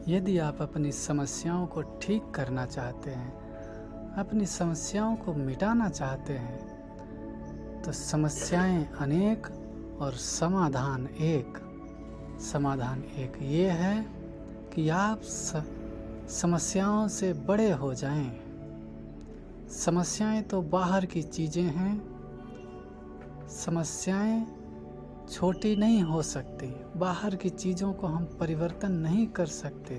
यदि आप अपनी समस्याओं को ठीक करना चाहते हैं, अपनी समस्याओं को मिटाना चाहते हैं, तो समस्याएं अनेक और समाधान एक। समाधान एक ये है कि आप समस्याओं से बड़े हो जाएं। समस्याएं तो बाहर की चीज़ें हैं, समस्याएं छोटी नहीं हो सकती। बाहर की चीज़ों को हम परिवर्तन नहीं कर सकते,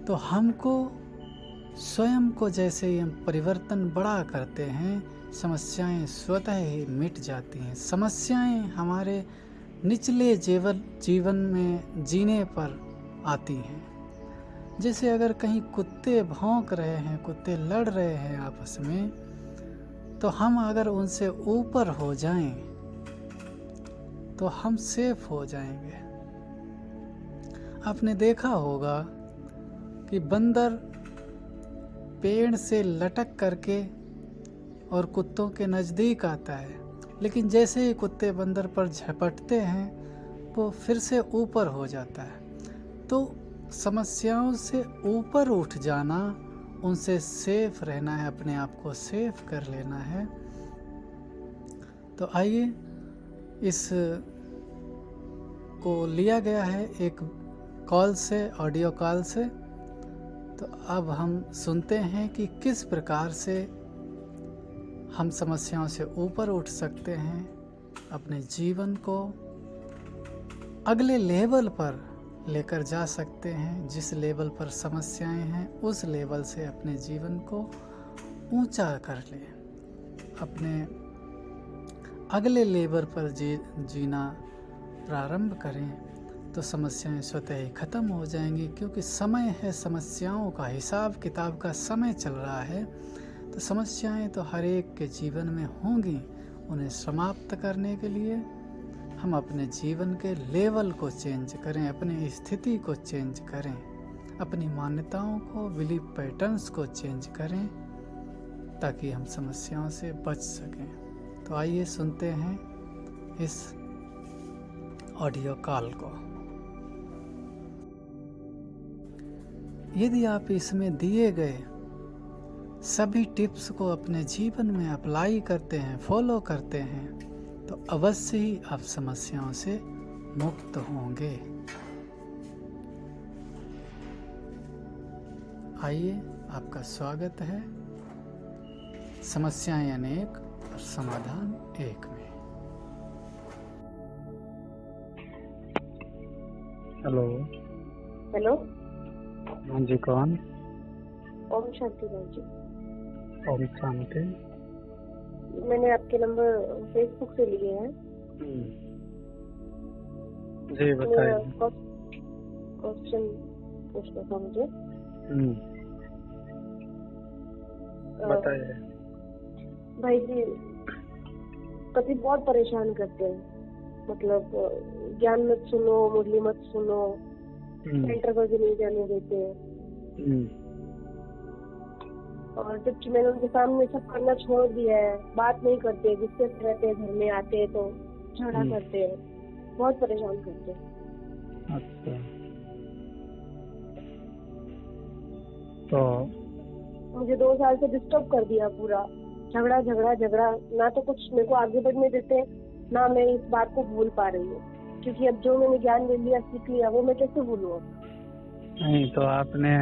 तो हमको स्वयं को जैसे ही हम परिवर्तन बड़ा करते हैं, समस्याएं स्वतः ही मिट जाती हैं। समस्याएं हमारे निचले जीवन में जीने पर आती हैं। जैसे अगर कहीं कुत्ते भौंक रहे हैं, कुत्ते लड़ रहे हैं आपस में, तो हम अगर उनसे ऊपर हो जाएं तो हम सेफ हो जाएंगे। आपने देखा होगा कि बंदर पेड़ से लटक करके और कुत्तों के नज़दीक आता है, लेकिन जैसे ही कुत्ते बंदर पर झपटते हैं वो फिर से ऊपर हो जाता है। तो समस्याओं से ऊपर उठ जाना, उनसे सेफ रहना है, अपने आप को सेफ कर लेना है। तो आइए, इस को लिया गया है एक कॉल से, ऑडियो कॉल से। तो अब हम सुनते हैं कि किस प्रकार से हम समस्याओं से ऊपर उठ सकते हैं, अपने जीवन को अगले लेवल पर लेकर जा सकते हैं। जिस लेवल पर समस्याएं हैं, उस लेवल से अपने जीवन को ऊंचा कर लें, अपने अगले लेवल पर जीना प्रारंभ करें, तो समस्याएं स्वतः ही खत्म हो जाएंगी। क्योंकि समय है समस्याओं का, हिसाब किताब का समय चल रहा है। तो समस्याएं तो हर एक के जीवन में होंगी। उन्हें समाप्त करने के लिए हम अपने जीवन के लेवल को चेंज करें, अपनी स्थिति को चेंज करें, अपनी मान्यताओं को, बिलीफ पैटर्न्स को चेंज करें, ताकि हम समस्याओं से बच सकें। तो आइए सुनते हैं इस ऑडियो कॉल को। यदि आप इसमें दिए गए सभी टिप्स को अपने जीवन में अप्लाई करते हैं, फॉलो करते हैं, तो अवश्य ही आप समस्याओं से मुक्त होंगे। आइए, आपका स्वागत है समस्याएं अनेक और समाधान एक में। हेलो। हेलो। हाँ जी, कौन? ओम शांति भाई जी। ओम शांति। मैंने आपके नंबर फेसबुक से लिए हैं। जी बताइए। क्वेश्चन पूछना था मुझे। बताइए। भाई जी, पति बहुत परेशान करते हैं। मतलब ज्ञान मत सुनो, मुरली मत सुनो, सेंटर पर भी नहीं जाने देते हैं। और जबकि मैंने उनके सामने सब करना छोड़ दिया है, बात नहीं करते, गुस्से से रहते हैं, घर में आते हैं तो झगड़ा करते हैं, बहुत परेशान करते हैं। अच्छा, तो मुझे 2 साल से डिस्टर्ब कर दिया पूरा। झगड़ा झगड़ा झगड़ा, ना तो कुछ मेरे को आगे बढ़ने देते, ना मैं इस बात को भूल पा रही हूँ। क्योंकि अब जो मैंने ज्ञान ले लिया, सीख लिया, वो मैं कैसे भूलूं? नहीं, तो आपने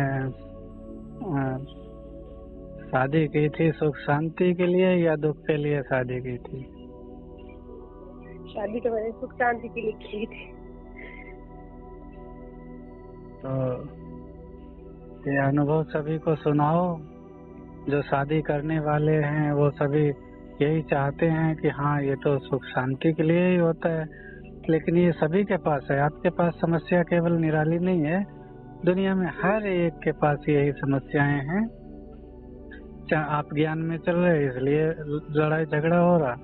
शादी की थी सुख शांति के लिए या दुख के लिए शादी की थी? शादी तो मैंने सुख शांति के लिए की थी। तो ये अनुभव सभी को सुनाओ। जो शादी करने वाले हैं वो सभी यही चाहते हैं कि हाँ, ये तो सुख शांति के लिए ही होता है, लेकिन ये सभी के पास है। आपके पास समस्या केवल निराली नहीं है, दुनिया में हर एक के पास यही समस्याएं हैं। आप ज्ञान में चल रहे इसलिए लड़ाई झगड़ा हो रहा,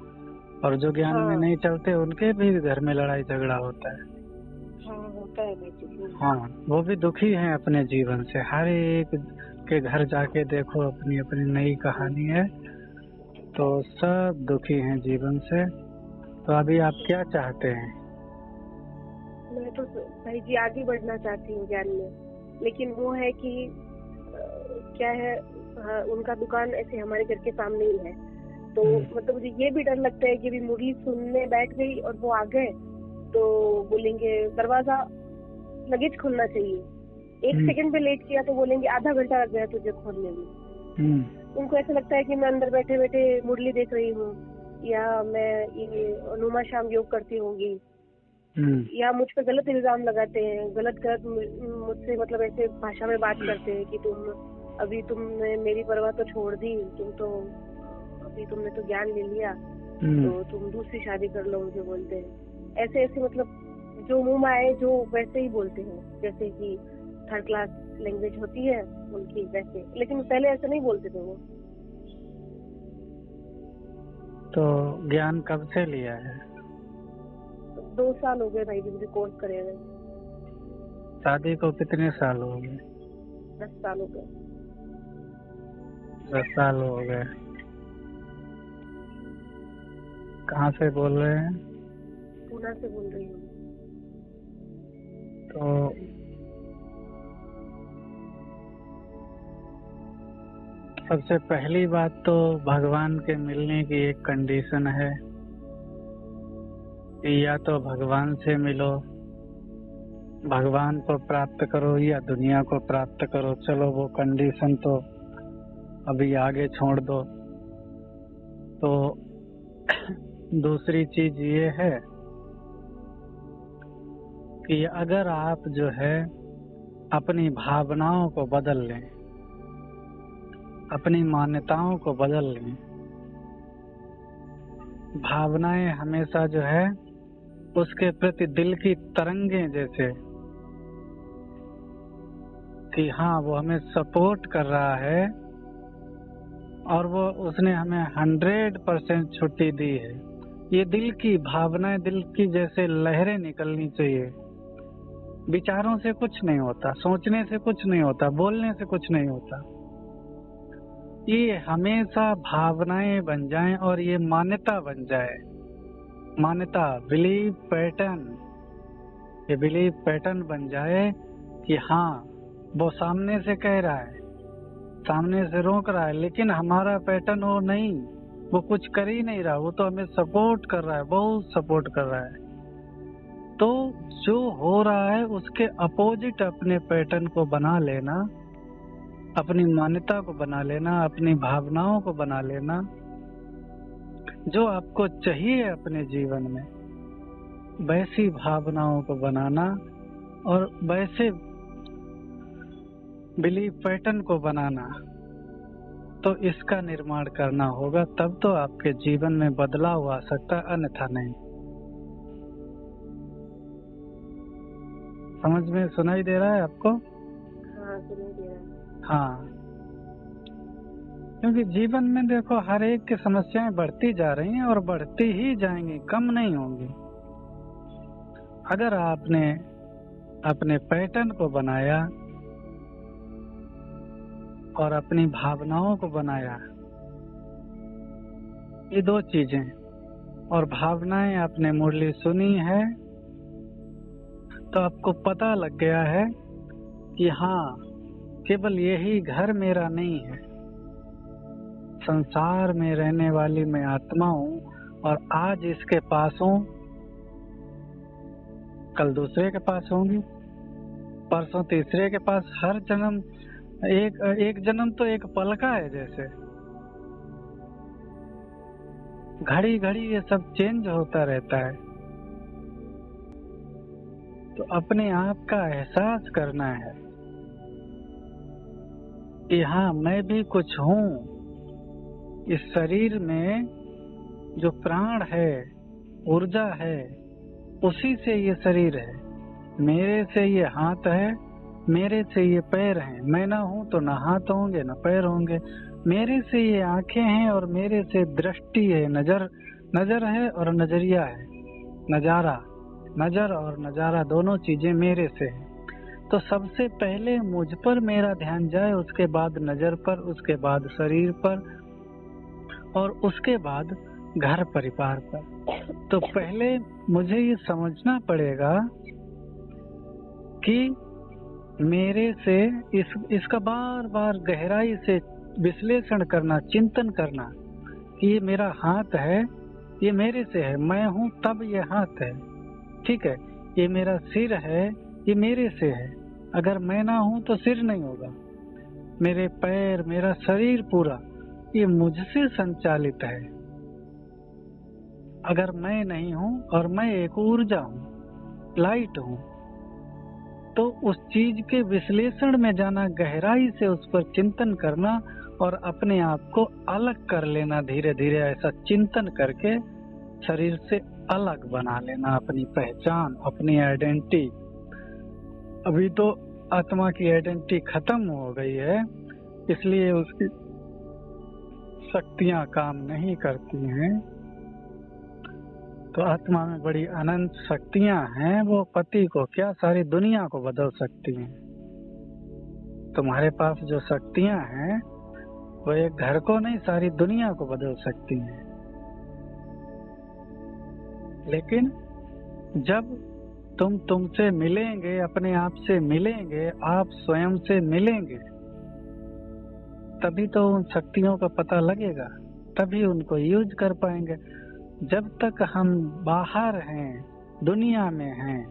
और जो ज्ञान में नहीं चलते उनके भी घर में लड़ाई झगड़ा होता है। हाँ, होता है भाई। हाँ, वो भी दुखी हैं अपने जीवन से। हर एक के घर जाके देखो, अपनी अपनी नई कहानी है, तो सब दुखी हैं जीवन से। तो अभी आप क्या चाहते हैं? मैं तो भाई जी आगे बढ़ना चाहती हूँ ज्ञान में, लेकिन वो है कि क्या है, उनका दुकान ऐसे हमारे घर के सामने ही है, तो मतलब मुझे ये भी डर लगता है कि अभी मुरली सुनने बैठ गई और वो आ गए तो बोलेंगे दरवाजा लगेज खोलना चाहिए, 1 सेकंड पे लेट किया तो बोलेंगे आधा घंटा लग गया तुझे खोलने में। उनको ऐसा लगता है कि मैं अंदर बैठे बैठे मुरली देख रही हूँ, या मैं ये अनुमा शाम योग करती होंगी, या मुझ पर गलत इल्जाम लगाते हैं, गलत मुझसे मतलब ऐसे भाषा में बात करते हैं कि तुमने मेरी परवाह तो छोड़ दी, तुमने तो ज्ञान ले लिया तो तुम दूसरी शादी कर लो, मुझे बोलते हैं ऐसे ऐसे, मतलब जो मुंह में आए जो वैसे ही बोलते हैं, जैसे कि 3rd क्लास लैंग्वेज होती है उनकी वैसे, लेकिन पहले ऐसे नहीं बोलते थे वो। तो ज्ञान कब से लिया है? 2 साल हो गए भाई जी मुझे कोर्स करे हुए। शादी को कितने साल हो गए? 10 साल हो गए। 10 साल हो गए। कहाँ से बोल रहे हैं? पूना से बोल रही हूँ। तो सबसे पहली बात तो भगवान के मिलने की एक कंडीशन है कि या तो भगवान से मिलो, भगवान को प्राप्त करो या दुनिया को प्राप्त करो। चलो वो कंडीशन तो अभी आगे छोड़ दो। तो दूसरी चीज ये है कि अगर आप जो है अपनी भावनाओं को बदल लें, अपनी मान्यताओं को बदल लें, भावनाएं हमेशा जो है उसके प्रति दिल की तरंगें जैसे कि हाँ वो हमें सपोर्ट कर रहा है और वो उसने हमें 100% छुट्टी दी है, ये दिल की भावनाएं, दिल की जैसे लहरें निकलनी चाहिए। विचारों से कुछ नहीं होता, सोचने से कुछ नहीं होता, बोलने से कुछ नहीं होता। ये हमेशा भावनाएं बन जाएं और ये मान्यता बन जाए। मान्यता, बिलीव पैटर्न, ये बिलीव पैटर्न बन जाए कि हाँ वो सामने से कह रहा है, सामने से रोक रहा है, लेकिन हमारा पैटर्न वो नहीं, वो कुछ कर ही नहीं रहा, वो तो हमें सपोर्ट कर रहा है, बहुत सपोर्ट कर रहा है। तो जो हो रहा है उसके अपोजिट अपने पैटर्न को बना लेना, अपनी मान्यता को बना लेना, अपनी भावनाओं को बना लेना, जो आपको चाहिए अपने जीवन में वैसी भावनाओं को बनाना और वैसे बिलीव पैटर्न को बनाना, तो इसका निर्माण करना होगा, तब तो आपके जीवन में बदलाव आ सकता, अन्यथा नहीं। समझ में सुनाई दे रहा है आपको? हाँ सुनाई दे रहा है। हाँ, क्योंकि जीवन में देखो हर एक की समस्याएं बढ़ती जा रही हैं और बढ़ती ही जाएंगी, कम नहीं होंगी। अगर आपने अपने पैटर्न को बनाया और अपनी भावनाओं को बनाया, ये 2 चीजें, और भावनाएं आपने मुरली सुनी है तो आपको पता लग गया है कि हाँ केवल यही घर मेरा नहीं है, संसार में रहने वाली मैं आत्मा हूँ और आज इसके पास हूँ, कल दूसरे के पास होंगी, परसों तीसरे के पास। हर जन्म एक जन्म तो एक पल का है, जैसे घड़ी घड़ी ये सब चेंज होता रहता है। तो अपने आप का एहसास करना है कि हाँ मैं भी कुछ हूँ, इस शरीर में जो प्राण है, ऊर्जा है, उसी से ये शरीर है, मेरे से ये हाथ है, मेरे से ये पैर हैं, मैं ना हूँ तो ना हाथ होंगे ना पैर होंगे, मेरे से ये आंखें हैं और मेरे से दृष्टि है, नजर है और नजरिया है, नजारा, नजर और नजारा दोनों चीजें मेरे से है। तो सबसे पहले मुझ पर मेरा ध्यान जाए, उसके बाद नजर पर, उसके बाद शरीर पर और उसके बाद घर परिवार पर। तो पहले मुझे ये समझना पड़ेगा कि मेरे से इसका बार बार गहराई से विश्लेषण करना, चिंतन करना कि ये मेरा हाथ है, ये मेरे से है, मैं हूं तब ये हाथ है, ठीक है। ये मेरा सिर है, ये मेरे से है, अगर मैं ना हूं तो सिर नहीं होगा। मेरे पैर, मेरा शरीर पूरा ये मुझसे संचालित है। अगर मैं नहीं हूं और मैं एक ऊर्जा हूं, लाइट हूं, तो उस चीज के विश्लेषण में जाना, गहराई से उस पर चिंतन करना और अपने आप को अलग कर लेना, धीरे धीरे ऐसा चिंतन करके शरीर से अलग बना लेना अपनी पहचान, अपनी आइडेंटिटी। अभी तो आत्मा की आइडेंटिटी खत्म हो गई है, इसलिए उसकी शक्तियां काम नहीं करती हैं। तो आत्मा में बड़ी अनंत शक्तियां हैं, वो पति को क्या सारी दुनिया को बदल सकती हैं। तुम्हारे पास जो शक्तियां हैं वो एक घर को नहीं, सारी दुनिया को बदल सकती हैं। लेकिन जब तुमसे मिलेंगे, अपने आप से मिलेंगे, आप स्वयं से मिलेंगे, तभी तो उन शक्तियों का पता लगेगा, तभी उनको यूज कर पाएंगे। जब तक हम बाहर हैं, दुनिया में हैं,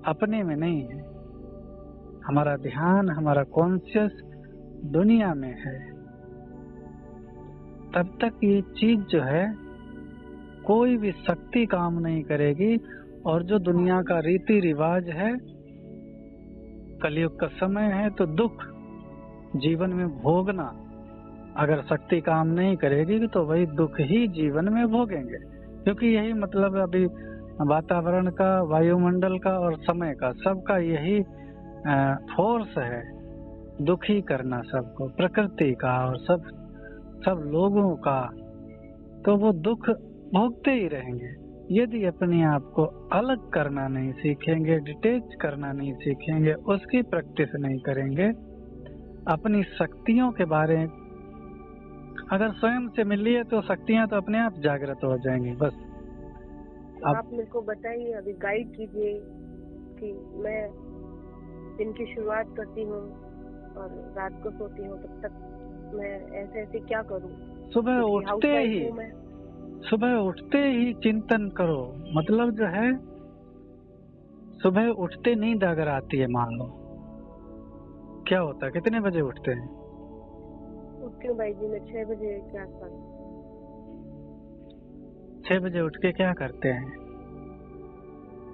अपने में नहीं है, हमारा ध्यान, हमारा कॉन्शियस दुनिया में है, तब तक ये चीज जो है कोई भी शक्ति काम नहीं करेगी। और जो दुनिया का रीति रिवाज है, कलयुग का समय है, तो दुख जीवन में भोगना, अगर शक्ति काम नहीं करेगी तो वही दुख ही जीवन में भोगेंगे। क्योंकि यही मतलब अभी वातावरण का, वायुमंडल का और समय का, सबका यही फोर्स है, दुखी करना सबको, प्रकृति का और सब लोगों का। तो वो दुख भोगते ही रहेंगे यदि अपने आप को अलग करना नहीं सीखेंगे, डिटेच करना नहीं सीखेंगे, उसकी प्रैक्टिस नहीं करेंगे। अपनी शक्तियों के बारे में अगर स्वयं से मिल लिए तो शक्तियां तो अपने आप जागृत हो जाएंगी। बस आप मेरे को बताइए, अभी गाइड कीजिए कि मैं दिन की शुरुआत करती हूँ और रात को सोती हूँ, तब तक मैं ऐसे क्या करूँ? सुबह उठते ही चिंतन करो। मतलब जो है, सुबह उठते नींद अगर आती है, मान लो, क्या होता है? कितने बजे उठते हैं? उठती हूँ भाई जी मैं 6 बजे के आसपास। 6 बजे उठ के क्या करते हैं?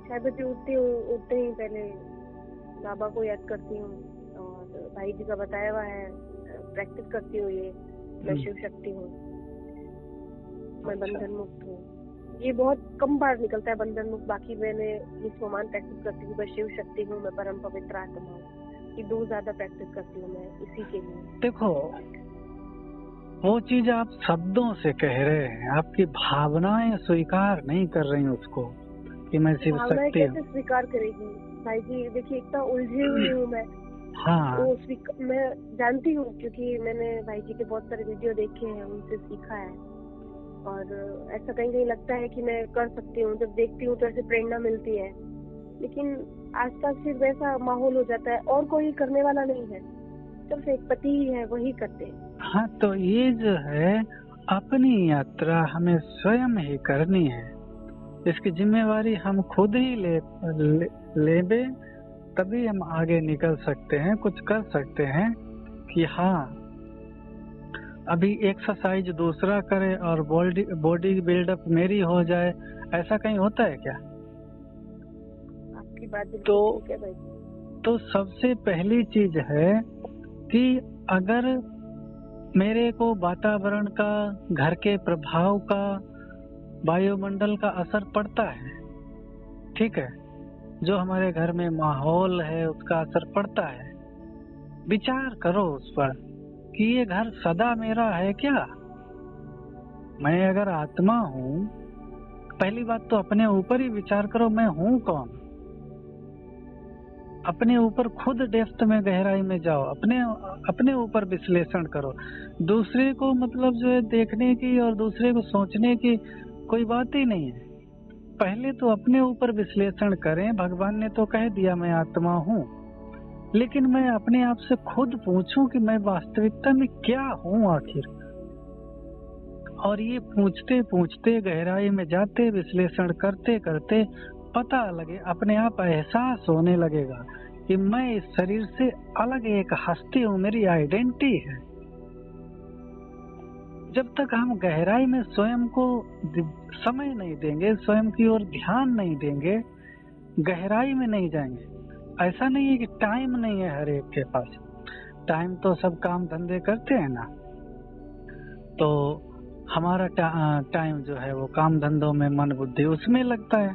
6 बजे उठती हूँ, उठते ही पहले बाबा को याद करती हूँ और भाई जी का बताया हुआ है प्रैक्टिस करती हूँ। ये मैं शिव शक्ति हूँ, मैं बंधन मुक्त हूँ। ये बहुत कम बार निकलता है बंधन मुक्त, बाकी मैंने निष्पमान प्रैक्टिस करती हूँ, मैं शिव शक्ति हूँ, मैं परम पवित्र आत्मा हूँ। ये 2 ज्यादा प्रैक्टिस करती हूँ मैं इसी के लिए। देखो, वो चीज आप शब्दों से कह रहे हैं, आपकी भावनाएं स्वीकार नहीं कर रही उसको कि मैं शिव शक्ति हूँ। कैसे स्वीकार करेगी भाई जी? देखिए, इतना उलझी हुई हूँ मैं। हाँ, मैं जानती हूँ क्योंकि मैंने भाई जी के बहुत सारे वीडियो देखे हैं, उनसे सीखा है। और ऐसा कहीं कहीं लगता है कि मैं कर सकती हूँ, जब देखती हूँ तो ऐसे प्रेरणा मिलती है। लेकिन आसपास सिर्फ वैसा माहौल हो जाता है और कोई करने वाला नहीं है, सिर्फ एक पति ही है, वही करते हैं। हाँ, तो ये जो है अपनी यात्रा हमें स्वयं ही करनी है। इसकी जिम्मेवारी हम खुद ही लेबे, तभी हम आगे निकल सकते हैं, कुछ कर सकते हैं। कि हाँ, अभी एक्सरसाइज दूसरा करे और बॉडी बिल्डअप मेरी हो जाए, ऐसा कहीं होता है क्या? आपकी बात ठीक है भाई। तो सबसे पहली चीज है कि अगर मेरे को वातावरण का, घर के प्रभाव का, वायुमंडल का असर पड़ता है, ठीक है, जो हमारे घर में माहौल है उसका असर पड़ता है, विचार करो उस पर कि ये घर सदा मेरा है क्या? मैं अगर आत्मा हूँ, पहली बात तो अपने ऊपर ही विचार करो, मैं हूँ कौन? अपने ऊपर खुद डेप्थ में, गहराई में जाओ, अपने ऊपर विश्लेषण करो। दूसरे को मतलब जो है देखने की और दूसरे को सोचने की कोई बात ही नहीं है। पहले तो अपने ऊपर विश्लेषण करें। भगवान ने तो कह दिया मैं आत्मा हूँ, लेकिन मैं अपने आप से खुद पूछूं कि मैं वास्तविकता में क्या हूँ आखिर। और ये पूछते पूछते, गहराई में जाते, विश्लेषण करते करते पता लगे, अपने आप एहसास होने लगेगा कि मैं इस शरीर से अलग एक हस्ती हूँ, मेरी आइडेंटिटी है। जब तक हम गहराई में स्वयं को समय नहीं देंगे, स्वयं की ओर ध्यान नहीं देंगे, गहराई में नहीं जाएंगे। ऐसा नहीं है कि टाइम नहीं है हर एक के पास, टाइम तो सब काम धंधे करते हैं ना, तो हमारा टाइम जो है वो काम धंधों में, मन बुद्धि उसमें लगता है।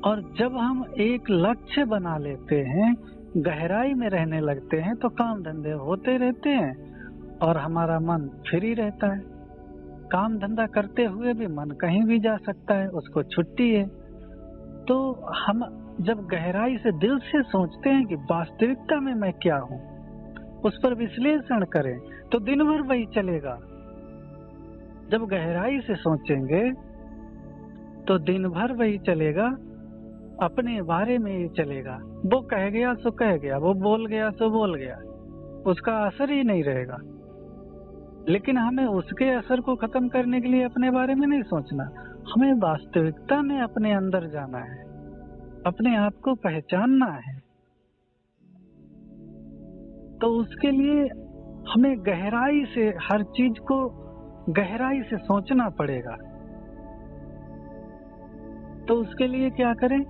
और जब हम एक लक्ष्य बना लेते हैं, गहराई में रहने लगते हैं, तो काम धंधे होते रहते हैं और हमारा मन फ्री रहता है। काम धंधा करते हुए भी मन कहीं भी जा सकता है, उसको छुट्टी है। तो हम जब गहराई से, दिल से सोचते हैं कि वास्तविकता में मैं क्या हूँ, उस पर विश्लेषण करें, तो दिन भर वही चलेगा। जब गहराई से सोचेंगे तो दिन भर वही चलेगा, अपने बारे में ही चलेगा। वो कह गया सो कह गया, वो बोल गया सो बोल गया, उसका असर ही नहीं रहेगा। लेकिन हमें उसके असर को खत्म करने के लिए अपने बारे में नहीं सोचना, हमें वास्तविकता में अपने अंदर जाना है, अपने आप को पहचानना है। तो उसके लिए हमें गहराई से हर चीज को गहराई से सोचना पड़ेगा। तो उसके लिए क्या करें?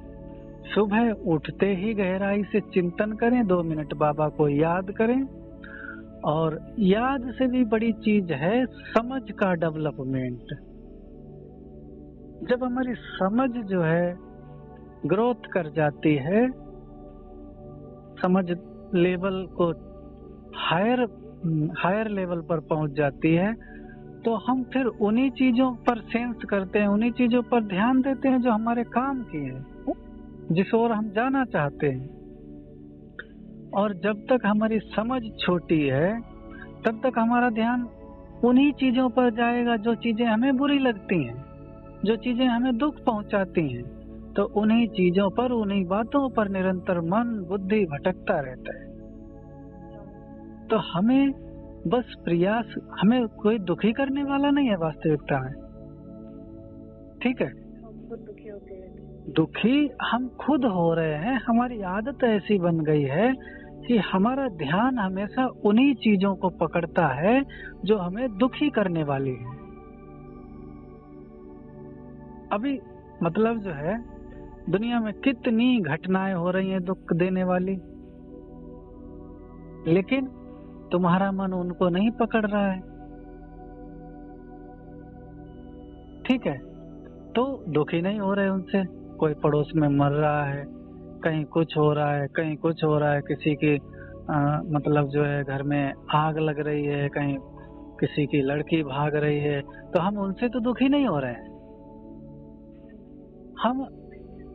सुबह उठते ही गहराई से चिंतन करें, 2 मिनट बाबा को याद करें। और याद से भी बड़ी चीज है समझ का डेवलपमेंट। जब हमारी समझ जो है ग्रोथ कर जाती है, समझ लेवल को हायर लेवल पर पहुंच जाती है, तो हम फिर उन्हीं चीजों पर सेंस करते हैं, उन्हीं चीजों पर ध्यान देते हैं जो हमारे काम की है, जिस ओर हम जाना चाहते हैं। और जब तक हमारी समझ छोटी है, तब तक हमारा ध्यान उन्हीं चीजों पर जाएगा जो चीजें हमें बुरी लगती हैं, जो चीजें हमें दुख पहुंचाती हैं। तो उन्हीं चीजों पर, उन्हीं बातों पर निरंतर मन बुद्धि भटकता रहता है। तो हमें बस प्रयास, हमें कोई दुखी करने वाला नहीं है वास्तविकता में, ठीक है। दुखी होते हैं, दुखी हम खुद हो रहे हैं। हमारी आदत ऐसी बन गई है कि हमारा ध्यान हमेशा उन्हीं चीजों को पकड़ता है जो हमें दुखी करने वाली है। अभी मतलब जो है, दुनिया में कितनी घटनाएं हो रही हैं दुख देने वाली, लेकिन तुम्हारा मन उनको नहीं पकड़ रहा है, ठीक है। तो दुखी नहीं हो रहे उनसे। कोई पड़ोस में मर रहा है, कहीं कुछ हो रहा है, कहीं कुछ हो रहा है, किसी की मतलब जो है घर में आग लग रही है, कहीं किसी की लड़की भाग रही है, तो हम उनसे तो दुखी नहीं हो रहे हैं। हम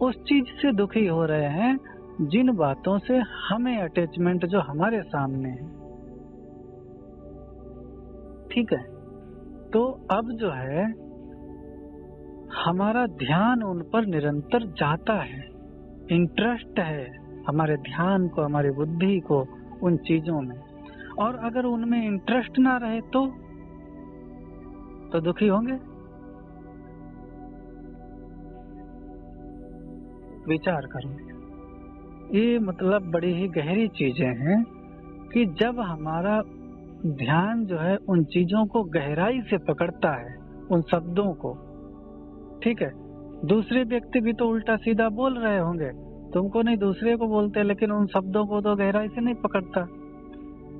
उस चीज से दुखी हो रहे हैं जिन बातों से हमें अटैचमेंट जो हमारे सामने है, ठीक है। तो अब जो है हमारा ध्यान उन पर निरंतर जाता है, इंटरेस्ट है हमारे ध्यान को, हमारी बुद्धि को उन चीजों में। और अगर उनमें इंटरेस्ट ना रहे तो दुखी होंगे। विचार करो, ये मतलब बड़ी ही गहरी चीजें हैं कि जब हमारा ध्यान जो है उन चीजों को गहराई से पकड़ता है, उन शब्दों को, ठीक है। दूसरे व्यक्ति भी तो उल्टा सीधा बोल रहे होंगे, तुमको नहीं दूसरे को बोलते, लेकिन उन शब्दों को तो गहराई से नहीं पकड़ता।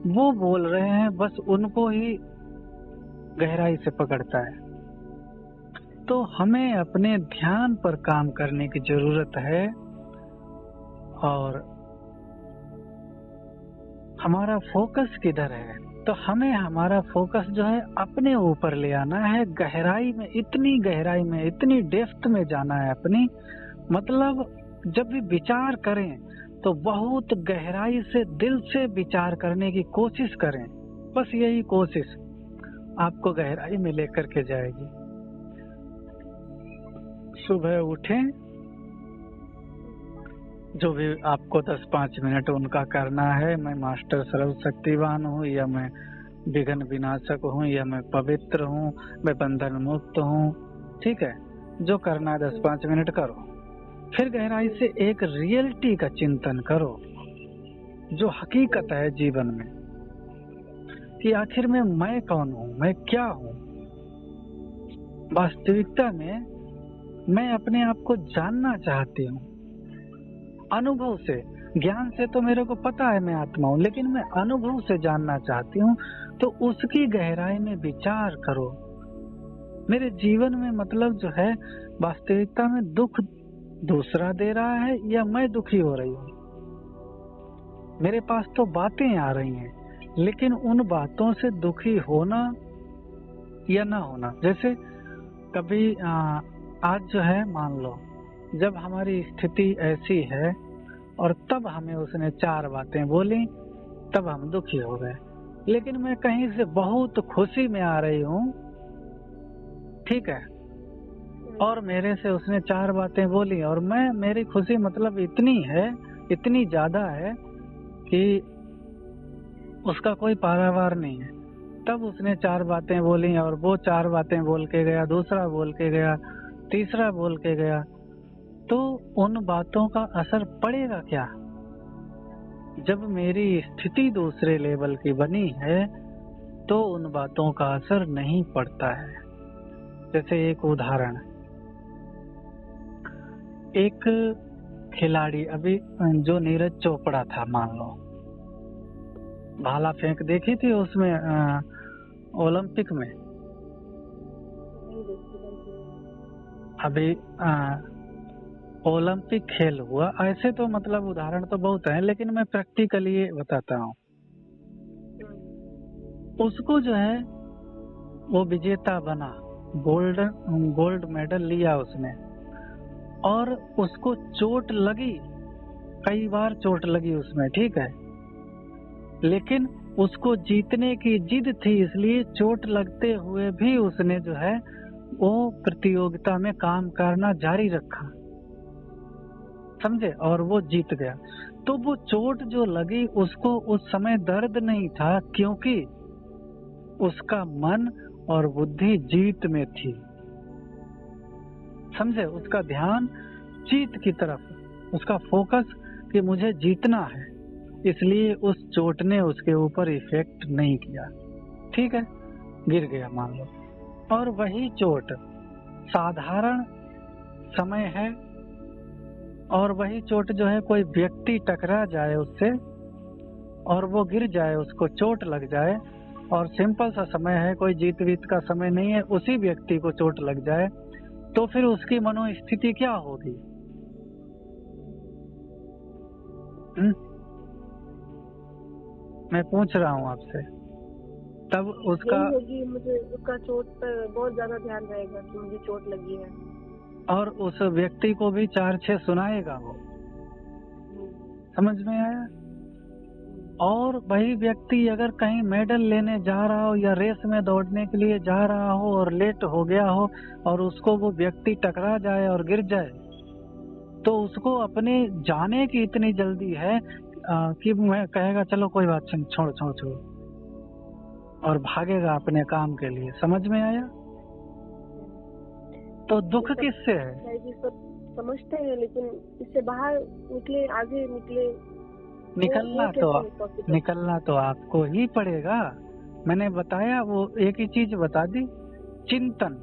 वो बोल रहे हैं, बस उनको ही गहराई से पकड़ता है। तो हमें अपने ध्यान पर काम करने की जरूरत है। और हमारा फोकस किधर है? तो हमें हमारा फोकस जो है अपने ऊपर ले आना है, गहराई में, इतनी गहराई में, इतनी डेप्थ में जाना है अपनी। मतलब जब भी विचार करें तो बहुत गहराई से, दिल से विचार करने की कोशिश करें। बस यही कोशिश आपको गहराई में लेकर के जाएगी। सुबह उठें, जो भी आपको 10-5 मिनट उनका करना है, मैं मास्टर सर्वशक्तिवान हूँ, या मैं विघ्न विनाशक हूँ, या मैं पवित्र हूँ, मैं बंधन मुक्त हूँ। ठीक है, जो करना है 10-5 मिनट करो। फिर गहराई से एक रियलिटी का चिंतन करो, जो हकीकत है जीवन में, कि आखिर में मैं कौन हूँ, मैं क्या हूँ। वास्तविकता में मैं अपने आप को जानना चाहती हूँ, अनुभव से। ज्ञान से तो मेरे को पता है मैं आत्मा हूँ, लेकिन मैं अनुभव से जानना चाहती हूँ। तो उसकी गहराई में विचार करो। मेरे जीवन में मतलब जो है, वास्तविकता में दुख दूसरा दे रहा है या मैं दुखी हो रही हूँ। मेरे पास तो बातें आ रही हैं, लेकिन उन बातों से दुखी होना या ना होना। जैसे कभी आज जो है, मान लो जब हमारी स्थिति ऐसी है और तब हमें उसने 4 बातें बोली, तब हम दुखी हो गए। लेकिन मैं कहीं से बहुत खुशी में आ रही हूँ, ठीक है, और मेरे से उसने 4 बातें बोली, और मेरी खुशी मतलब इतनी है, इतनी ज्यादा है कि उसका कोई पारावार नहीं है। तब उसने 4 बातें बोली, और वो 4 बातें बोल के गया, दूसरा बोल के गया, तीसरा बोल के गया। तो उन बातों का असर पड़ेगा क्या? जब मेरी स्थिति दूसरे लेवल की बनी है, तो उन बातों का असर नहीं पड़ता है। जैसे एक उदाहरण, एक खिलाड़ी अभी जो नीरज चोपड़ा था, मान लो, भाला फेंक देखी थी उसमें ओलंपिक में। अभी ओलंपिक खेल हुआ, ऐसे तो मतलब उदाहरण तो बहुत हैं, लेकिन मैं प्रैक्टिकली ये बताता हूँ। उसको जो है वो विजेता बना, गोल्ड मेडल लिया उसने, और उसको चोट लगी, कई बार चोट लगी उसमें, ठीक है, लेकिन उसको जीतने की जिद थी, इसलिए चोट लगते हुए भी उसने जो है वो प्रतियोगिता में काम करना जारी रखा, समझे, और वो जीत गया। तो वो चोट जो लगी उसको उस समय दर्द नहीं था, क्योंकि उसका मन और बुद्धि जीत में थी, समझे, उसका ध्यान जीत की तरफ, उसका फोकस कि मुझे जीतना है, इसलिए उस चोट ने उसके ऊपर इफेक्ट नहीं किया, ठीक है, गिर गया मान लो। और वही चोट साधारण समय है, और वही चोट जो है कोई व्यक्ति टकरा जाए उससे और वो गिर जाए, उसको चोट लग जाए, और सिंपल सा समय है, कोई जीत वीत का समय नहीं है, उसी व्यक्ति को चोट लग जाए, तो फिर उसकी मनोस्थिति क्या होगी? मैं पूछ रहा हूँ आपसे। तब उसका होगी, मुझे उसका चोट पर बहुत ज्यादा ध्यान रहेगा कि मुझे चोट लगी है, और उस व्यक्ति को भी 4-6 सुनाएगा वो, समझ में आया? और वही व्यक्ति अगर कहीं मेडल लेने जा रहा हो या रेस में दौड़ने के लिए जा रहा हो और लेट हो गया हो, और उसको वो व्यक्ति टकरा जाए और गिर जाए, तो उसको अपने जाने की इतनी जल्दी है कि मैं कहेगा चलो कोई बात नहीं, छोड़, और भागेगा अपने काम के लिए, समझ में आया? तो दुख किससे है? समझते हैं, लेकिन इससे बाहर निकले, आगे निकले, निकलना तो आपको ही पड़ेगा। मैंने बताया, वो एक ही चीज बता दी, चिंतन,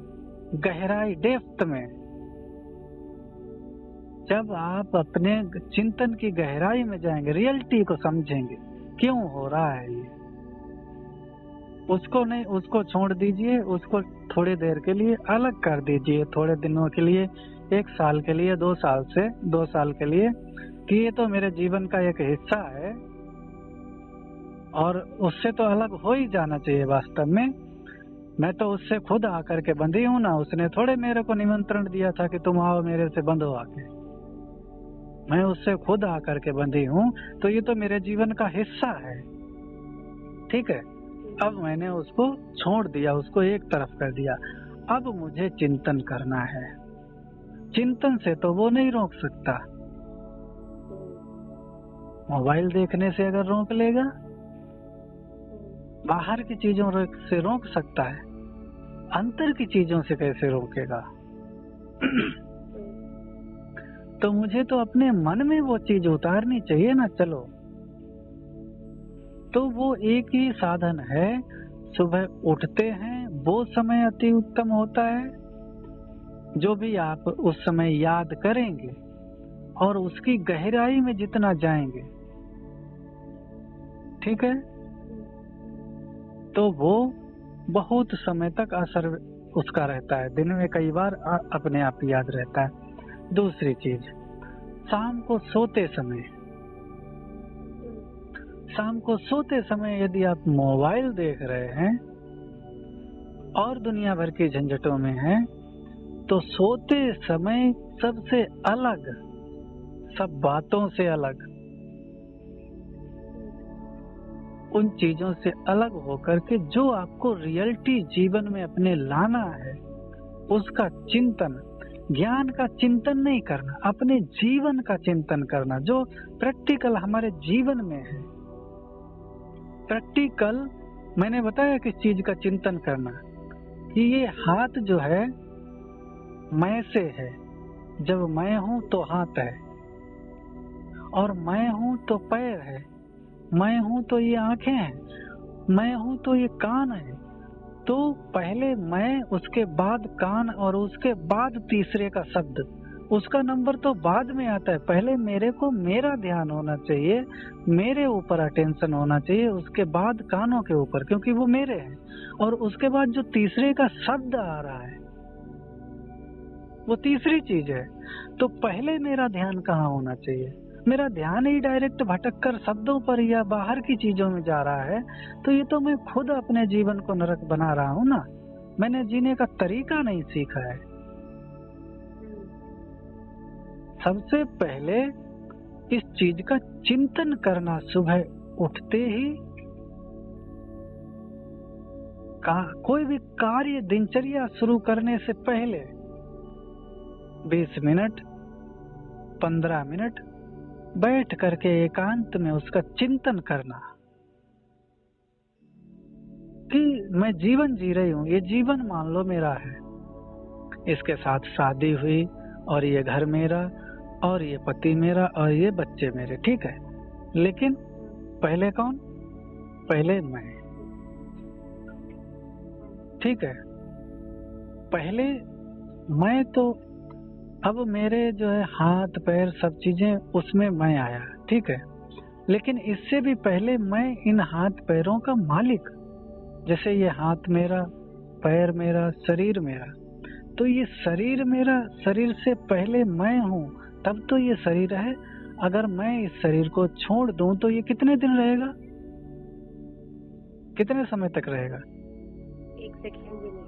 गहराई, डेप्थ में। जब आप अपने चिंतन की गहराई में जाएंगे, रियलिटी को समझेंगे, क्यों हो रहा है ये, उसको नहीं, उसको छोड़ दीजिए, उसको थोड़ी देर के लिए अलग कर दीजिए, थोड़े दिनों के लिए, 1 साल के लिए, 2 साल के लिए, कि ये तो मेरे जीवन का एक हिस्सा है, और उससे तो अलग हो ही जाना चाहिए। वास्तव में मैं तो उससे खुद आकर के बंधी हूँ ना, उसने थोड़े मेरे को निमंत्रण दिया था कि तुम आओ मेरे से बंधो आके, मैं उससे खुद आकर के बंधी हूँ, तो ये तो मेरे जीवन का हिस्सा है, ठीक है। अब मैंने उसको छोड़ दिया, उसको एक तरफ कर दिया, अब मुझे चिंतन करना है। चिंतन से तो वो नहीं रोक सकता, मोबाइल देखने से अगर रोक लेगा, बाहर की चीजों से रोक सकता है, अंतर की चीजों से कैसे रोकेगा? तो मुझे तो अपने मन में वो चीज उतारनी चाहिए ना। चलो, तो वो एक ही साधन है। सुबह उठते हैं, वो समय अति उत्तम होता है। जो भी आप उस समय याद करेंगे और उसकी गहराई में जितना जाएंगे, ठीक है, तो वो बहुत समय तक असर उसका रहता है। दिन में कई बार अपने आप याद रहता है। दूसरी चीज, शाम को सोते समय यदि आप मोबाइल देख रहे हैं और दुनिया भर की झंझटों में हैं, तो सोते समय सबसे अलग, सब बातों से अलग, उन चीजों से अलग होकर के जो आपको रियलिटी जीवन में अपने लाना है, उसका चिंतन, ज्ञान का चिंतन नहीं करना, अपने जीवन का चिंतन करना, जो प्रैक्टिकल हमारे जीवन में है। प्रैक्टिकल मैंने बताया किस चीज का चिंतन करना, कि ये हाथ जो है मैं से है। जब मैं हूं तो हाथ है, और मैं हूं तो पैर है, मैं हूं तो ये आंखें हैं, मैं हूं तो ये कान है। तो पहले मैं, उसके बाद कान, और उसके बाद तीसरे का शब्द, उसका नंबर तो बाद में आता है। पहले मेरे को मेरा ध्यान होना चाहिए, मेरे ऊपर अटेंशन होना चाहिए, उसके बाद कानों के ऊपर, क्योंकि वो मेरे हैं। और उसके बाद जो तीसरे का शब्द आ रहा है, वो तीसरी चीज है। तो पहले मेरा ध्यान कहाँ होना चाहिए? मेरा ध्यान ही डायरेक्ट भटक कर शब्दों पर या बाहर की चीजों में जा रहा है, तो ये तो मैं खुद अपने जीवन को नरक बना रहा हूँ ना। मैंने जीने का तरीका नहीं सीखा है। सबसे पहले इस चीज का चिंतन करना, सुबह उठते ही कोई भी कार्य, दिनचर्या शुरू करने से पहले 20 मिनट 15 मिनट बैठ करके एकांत में उसका चिंतन करना कि मैं जीवन जी रही हूँ, ये जीवन मान लो मेरा है, इसके साथ शादी हुई, और ये घर मेरा, और ये पति मेरा, और ये बच्चे मेरे, ठीक है। लेकिन पहले कौन? पहले मैं, ठीक है। पहले मैं, तो अब मेरे जो है हाथ पैर सब चीजें, उसमें मैं आया, ठीक है। लेकिन इससे भी पहले मैं इन हाथ पैरों का मालिक, जैसे ये हाथ मेरा, पैर मेरा, शरीर मेरा, तो ये शरीर मेरा, शरीर से पहले मैं हूँ, तब तो ये शरीर है। अगर मैं इस शरीर को छोड़ दूं तो ये कितने दिन रहेगा? कितने समय तक रहेगा? 1 सेकंड भी नहीं।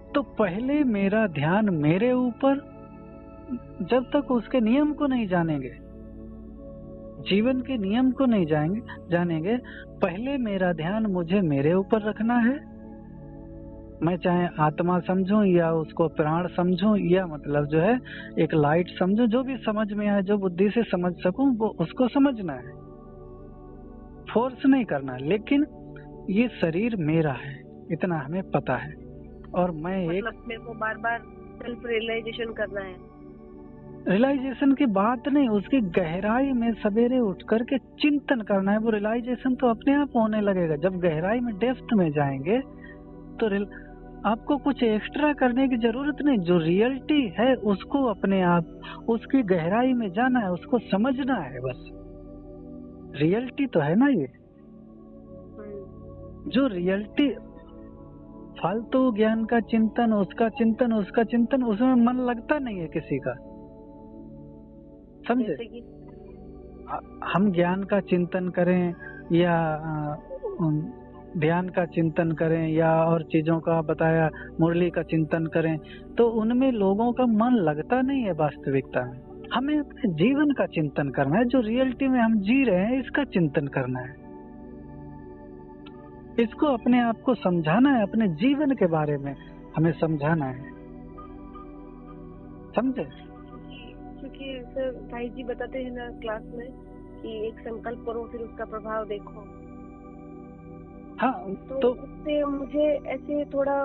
तो पहले मेरा ध्यान मेरे ऊपर, जब तक उसके नियम को नहीं जानेंगे, जीवन के नियम को नहीं जानेंगे, पहले मेरा ध्यान मुझे मेरे ऊपर रखना है। मैं चाहे आत्मा समझूं या उसको प्राण समझूं, या मतलब जो है एक लाइट समझूं, जो भी समझ में आए, जो बुद्धि से समझ सकूं, वो उसको समझना है, फोर्स नहीं करना। लेकिन ये शरीर मेरा है, इतना हमें पता है। और मैं मतलब मेरे को बार-बार सेल्फ रियलाइजेशन करना है। रियलाइजेशन की बात नहीं, उसकी गहराई में सवेरे उठ करके चिंतन करना है। वो रियलाइजेशन तो अपने आप होने लगेगा। जब गहराई में, डेप्थ में जाएंगे, तो आपको कुछ एक्स्ट्रा करने की जरूरत नहीं। जो रियलिटी है उसको अपने आप, उसकी गहराई में जाना है, उसको समझना है बस। रियलिटी तो है ना ये। जो रियलिटी, फालतू ज्ञान का चिंतन, उसका चिंतन, उसमें मन लगता नहीं है किसी का, समझे? हम ज्ञान का चिंतन करें या ध्यान का चिंतन करें या और चीजों का बताया, मुरली का चिंतन करें, तो उनमें लोगों का मन लगता नहीं है वास्तविकता में। हमें अपने जीवन का चिंतन करना है, जो रियलिटी में हम जी रहे हैं, इसका चिंतन करना है। इसको अपने आप को समझाना है, अपने जीवन के बारे में हमें समझाना है, समझे? क्योंकि सर भाई जी बताते हैं ना क्लास में कि एक संकल्प करो फिर उसका प्रभाव देखो। हाँ तो उससे मुझे ऐसे थोड़ा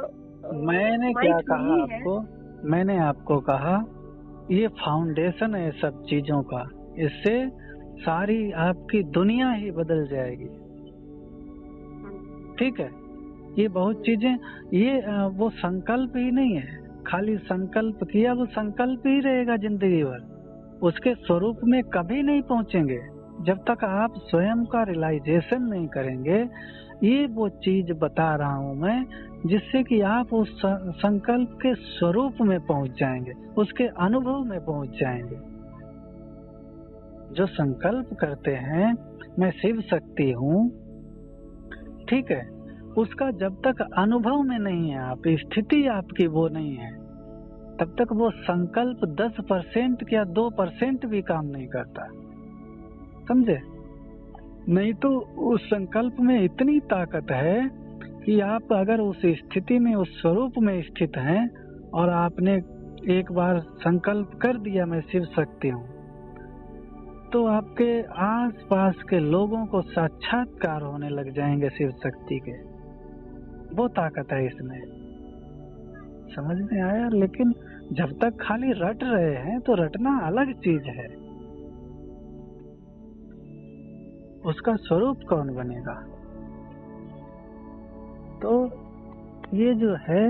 मैंने क्या माइंड कहा मिली है। आपको, मैंने आपको कहा ये फाउंडेशन है सब चीजों का, इससे सारी आपकी दुनिया ही बदल जाएगी। ठीक है, ये बहुत चीजें, ये वो संकल्प ही नहीं है, खाली संकल्प किया वो संकल्प ही रहेगा जिंदगी भर, उसके स्वरूप में कभी नहीं पहुंचेंगे जब तक आप स्वयं का रियलाइजेशन नहीं करेंगे। ये वो चीज बता रहा हूं मैं जिससे कि आप उस संकल्प के स्वरूप में पहुंच जाएंगे, उसके अनुभव में पहुंच जाएंगे। जो संकल्प करते हैं मैं शिव शक्ति हूँ, ठीक है, उसका जब तक अनुभव में नहीं है आप, स्थिति आपकी वो नहीं है, तब तक वो संकल्प 10% या 2% भी काम नहीं करता, समझे? नहीं तो उस संकल्प में इतनी ताकत है कि आप अगर उस स्थिति में, उस स्वरूप में स्थित हैं और आपने एक बार संकल्प कर दिया मैं शिव शक्ति हूँ, तो आपके आस पास के लोगों को साक्षात्कार होने लग जाएंगे शिव शक्ति के। वो ताकत है इसमें, समझ में आया? लेकिन जब तक खाली रट रहे हैं तो रटना अलग चीज है, उसका स्वरूप कौन बनेगा? तो ये जो है,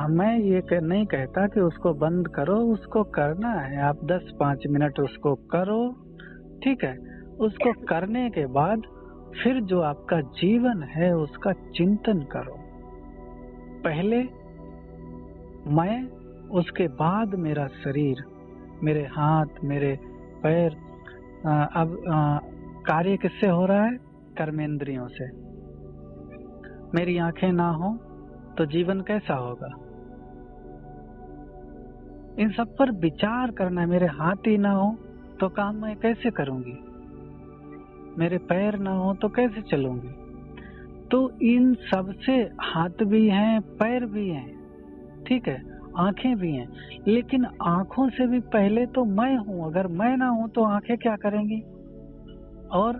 मैं ये नहीं कहता कि उसको बंद करो, उसको करना है, आप 10-5 मिनट उसको करो, ठीक है। उसको करने के बाद फिर जो आपका जीवन है उसका चिंतन करो। पहले मैं, उसके बाद मेरा शरीर, मेरे हाथ, मेरे पैर। अब कार्य किससे हो रहा है? कर्मेंद्रियों से। मेरी आंखें ना हो तो जीवन कैसा होगा? इन सब पर विचार करना है। मेरे हाथ ही ना हो तो काम मैं कैसे करूंगी? मेरे पैर ना हो तो कैसे चलूंगी? तो इन सब से, हाथ भी हैं, पैर भी हैं, ठीक है, आंखें भी हैं, लेकिन आंखों से भी पहले तो मैं हूं। अगर मैं ना हूं तो आंखें क्या करेंगी? और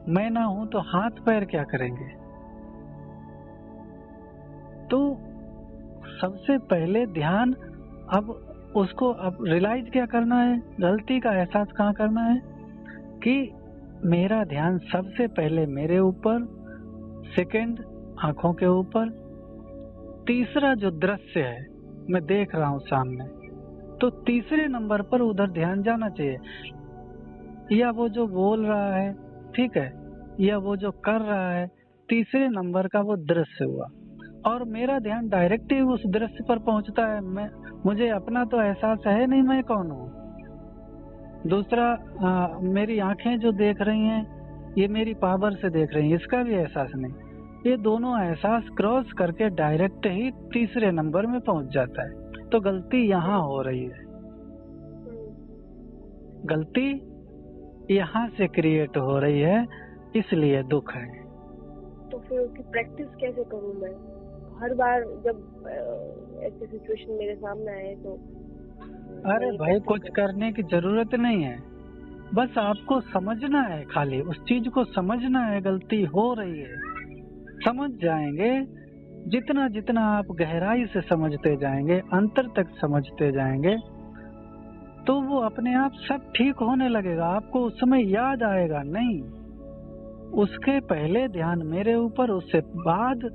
मैं ना हूं तो हाथ पैर क्या करेंगे? तो सबसे पहले ध्यान, अब उसको अब रियलाइज क्या करना है, गलती का एहसास कहाँ करना है कि मेरा ध्यान सबसे पहले मेरे ऊपर, सेकंड आंखों के ऊपर, तीसरा जो दृश्य है मैं देख रहा हूं सामने, तो तीसरे नंबर पर उधर ध्यान जाना चाहिए। या वो जो बोल रहा है, ठीक है, या वो जो कर रहा है, तीसरे नंबर का वो दृश्य हुआ, और मेरा ध्यान डायरेक्ट ही उस दृश्य पर पहुंचता है। मुझे अपना तो एहसास है नहीं मैं कौन हूँ। दूसरा, मेरी आंखें जो देख रही हैं ये मेरी पावर से देख रही हैं, इसका भी एहसास नहीं। ये दोनों एहसास क्रॉस करके डायरेक्ट ही तीसरे नंबर में पहुंच जाता है। तो गलती यहाँ हो रही है, गलती यहाँ से क्रिएट हो रही है, इसलिए दुख है। तो फिर उसकी प्रैक्टिस कैसे करूं मैं? हर बार जब ऐसी सिचुएशन मेरे सामने आए तो अरे भाई, कुछ करने की जरूरत नहीं है, बस आपको समझना है, खाली उस चीज को समझना है। गलती हो रही है, समझ जाएंगे। जितना जितना आप गहराई से समझते जाएंगे, अंतर तक समझते जाएंगे, तो वो अपने आप सब ठीक होने लगेगा। आपको उस समय याद आएगा नहीं, उसके पहले ध्यान मेरे ऊपर, उससे बाद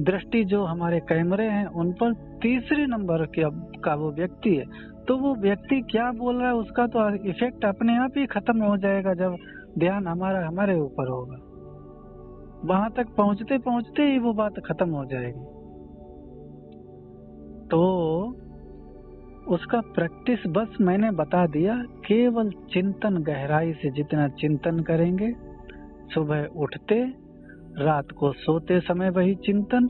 दृष्टि जो हमारे कैमरे हैं उन पर, तीसरे नंबर का वो व्यक्ति है। तो वो व्यक्ति क्या बोल रहा है उसका तो इफेक्ट अपने आप ही खत्म हो जाएगा जब ध्यान हमारे ऊपर होगा। वहां तक पहुंचते पहुंचते ही वो बात खत्म हो जाएगी। तो उसका प्रैक्टिस बस मैंने बता दिया, केवल चिंतन, गहराई से जितना चिंतन करेंगे, सुबह उठते, रात को सोते समय वही चिंतन,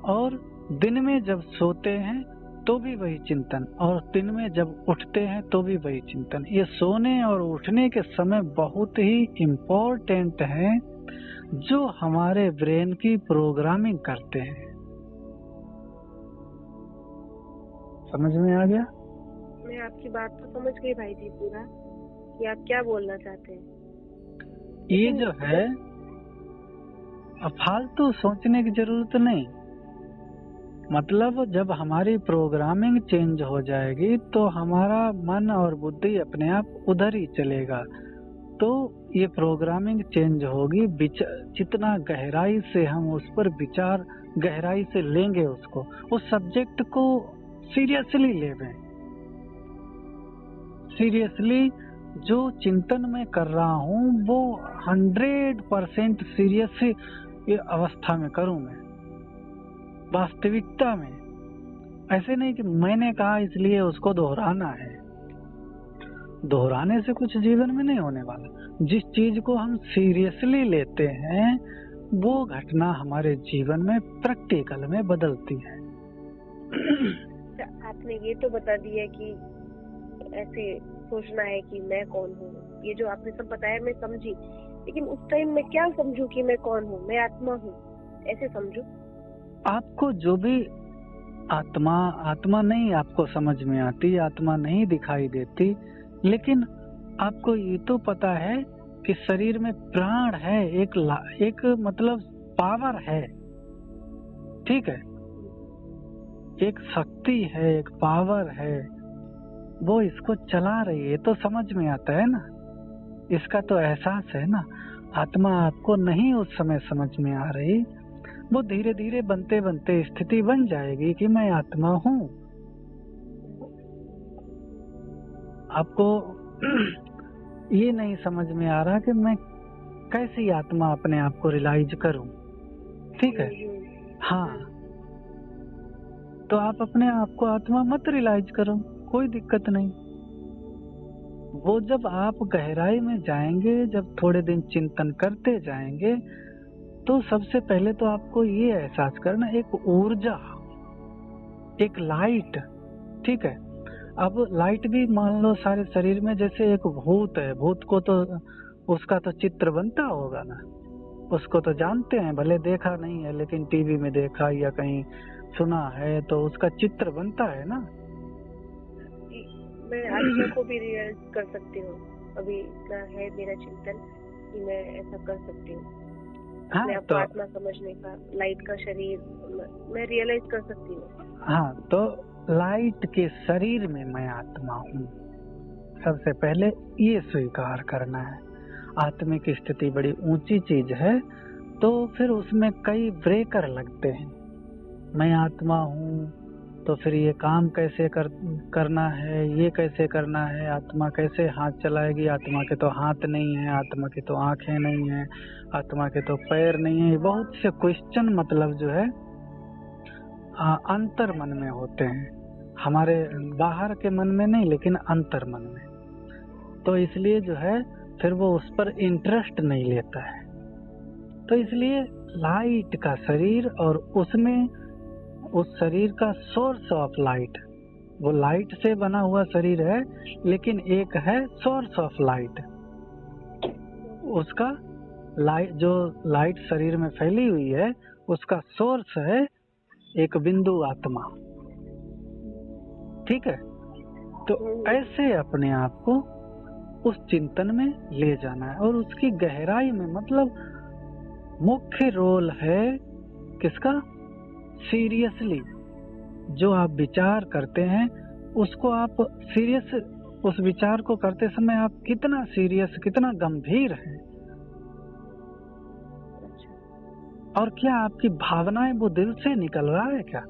और दिन में जब सोते हैं तो भी वही चिंतन, और दिन में जब उठते हैं तो भी वही चिंतन। ये सोने और उठने के समय बहुत ही इम्पोर्टेंट है, जो हमारे ब्रेन की प्रोग्रामिंग करते हैं। समझ में आ गया? मैं आपकी बात तो समझ गई भाई जी पूरा, कि आप क्या बोलना चाहते हैं। ये जो है फालतू सोचने की जरूरत नहीं। मतलब जब हमारी प्रोग्रामिंग चेंज हो जाएगी तो हमारा मन और बुद्धि अपने आप उधर ही चलेगा। तो ये प्रोग्रामिंग चेंज होगी, जितना गहराई से हम उस पर विचार गहराई से लेंगे, उसको उस सब्जेक्ट को सीरियसली लेंगे। सीरियसली जो चिंतन मैं कर रहा हूँ वो 100% सीरियस अवस्था में करूँ मैं, वास्तविकता में। ऐसे नहीं कि मैंने कहा इसलिए उसको दोहराना है। दोहराने से कुछ जीवन में नहीं होने वाला। जिस चीज को हम सीरियसली लेते हैं वो घटना हमारे जीवन में प्रैक्टिकल में बदलती है। आपने ये तो बता दिया कि ऐसे सोचना है कि मैं कौन हूँ, ये जो आपने सब बताया मैं समझी, लेकिन उस टाइम मैं क्या समझूं कि मैं कौन हूँ, मैं आत्मा हूँ, ऐसे समझूं? आपको जो भी आत्मा नहीं आपको समझ में आती, आत्मा नहीं दिखाई देती, लेकिन आपको ये तो पता है कि शरीर में प्राण है, एक मतलब पावर है, ठीक है, एक शक्ति है, एक पावर है, वो इसको चला रही है, तो समझ में आता है ना, इसका तो एहसास है ना। आत्मा आपको नहीं उस समय समझ में आ रही, वो धीरे धीरे बनते बनते स्थिति बन जाएगी कि मैं आत्मा हूँ। आपको ये नहीं समझ में आ रहा कि मैं कैसी आत्मा अपने आप को रियलाइज करूं, ठीक है? हाँ, तो आप अपने आप को आत्मा मत रियलाइज करो, कोई दिक्कत नहीं। वो जब आप गहराई में जाएंगे, जब थोड़े दिन चिंतन करते जाएंगे, तो सबसे पहले तो आपको ये एहसास करना, एक ऊर्जा, एक लाइट, ठीक है। अब लाइट भी मान लो सारे शरीर में, जैसे एक भूत है, भूत को तो उसका तो चित्र बनता होगा ना, उसको तो जानते हैं, भले देखा नहीं है लेकिन टीवी में देखा या कहीं सुना है, तो उसका चित्र बनता है ना। मैं आत्मा को भी रियलाइज कर सकती हूँ, अभी इतना है मेरा चिंतन कि मैं ऐसा कर सकती हूँ। हाँ, मैं तो आत्मा समझने का, लाइट का शरीर मैं रियलाइज कर सकती हूँ। हाँ, तो लाइट के शरीर में मैं आत्मा हूँ, सबसे पहले ये स्वीकार करना है। आत्मिक स्थिति बड़ी ऊंची चीज है, तो फिर उसमें कई ब्रेकर लगते हैं। मैं आत्मा हूँ, तो फिर ये काम कैसे करना है, ये कैसे करना है, आत्मा कैसे हाथ चलाएगी, आत्मा के तो हाथ नहीं है, आत्मा की तो आंखें नहीं है, आत्मा के तो पैर नहीं है। बहुत से क्वेश्चन मतलब जो है अंतर मन में होते हैं, हमारे बाहर के मन में नहीं, लेकिन अंतर मन में। तो इसलिए जो है फिर वो उस पर इंटरेस्ट नहीं लेता है। तो इसलिए लाइट का शरीर, और उसमें उस शरीर का सोर्स ऑफ लाइट, वो लाइट से बना हुआ शरीर है, लेकिन एक है सोर्स ऑफ लाइट। उसका लाइट, जो लाइट शरीर में फैली हुई है, उसका सोर्स है एक बिंदु आत्मा, ठीक है। तो ऐसे अपने आप को उस चिंतन में ले जाना है, और उसकी गहराई में, मतलब मुख्य रोल है किसका? सीरियसली जो आप विचार करते हैं उसको आप सीरियस, उस विचार को करते समय आप कितना सीरियस, कितना गंभीर हैं, और क्या आपकी भावनाएं वो दिल से निकल रहा है क्या?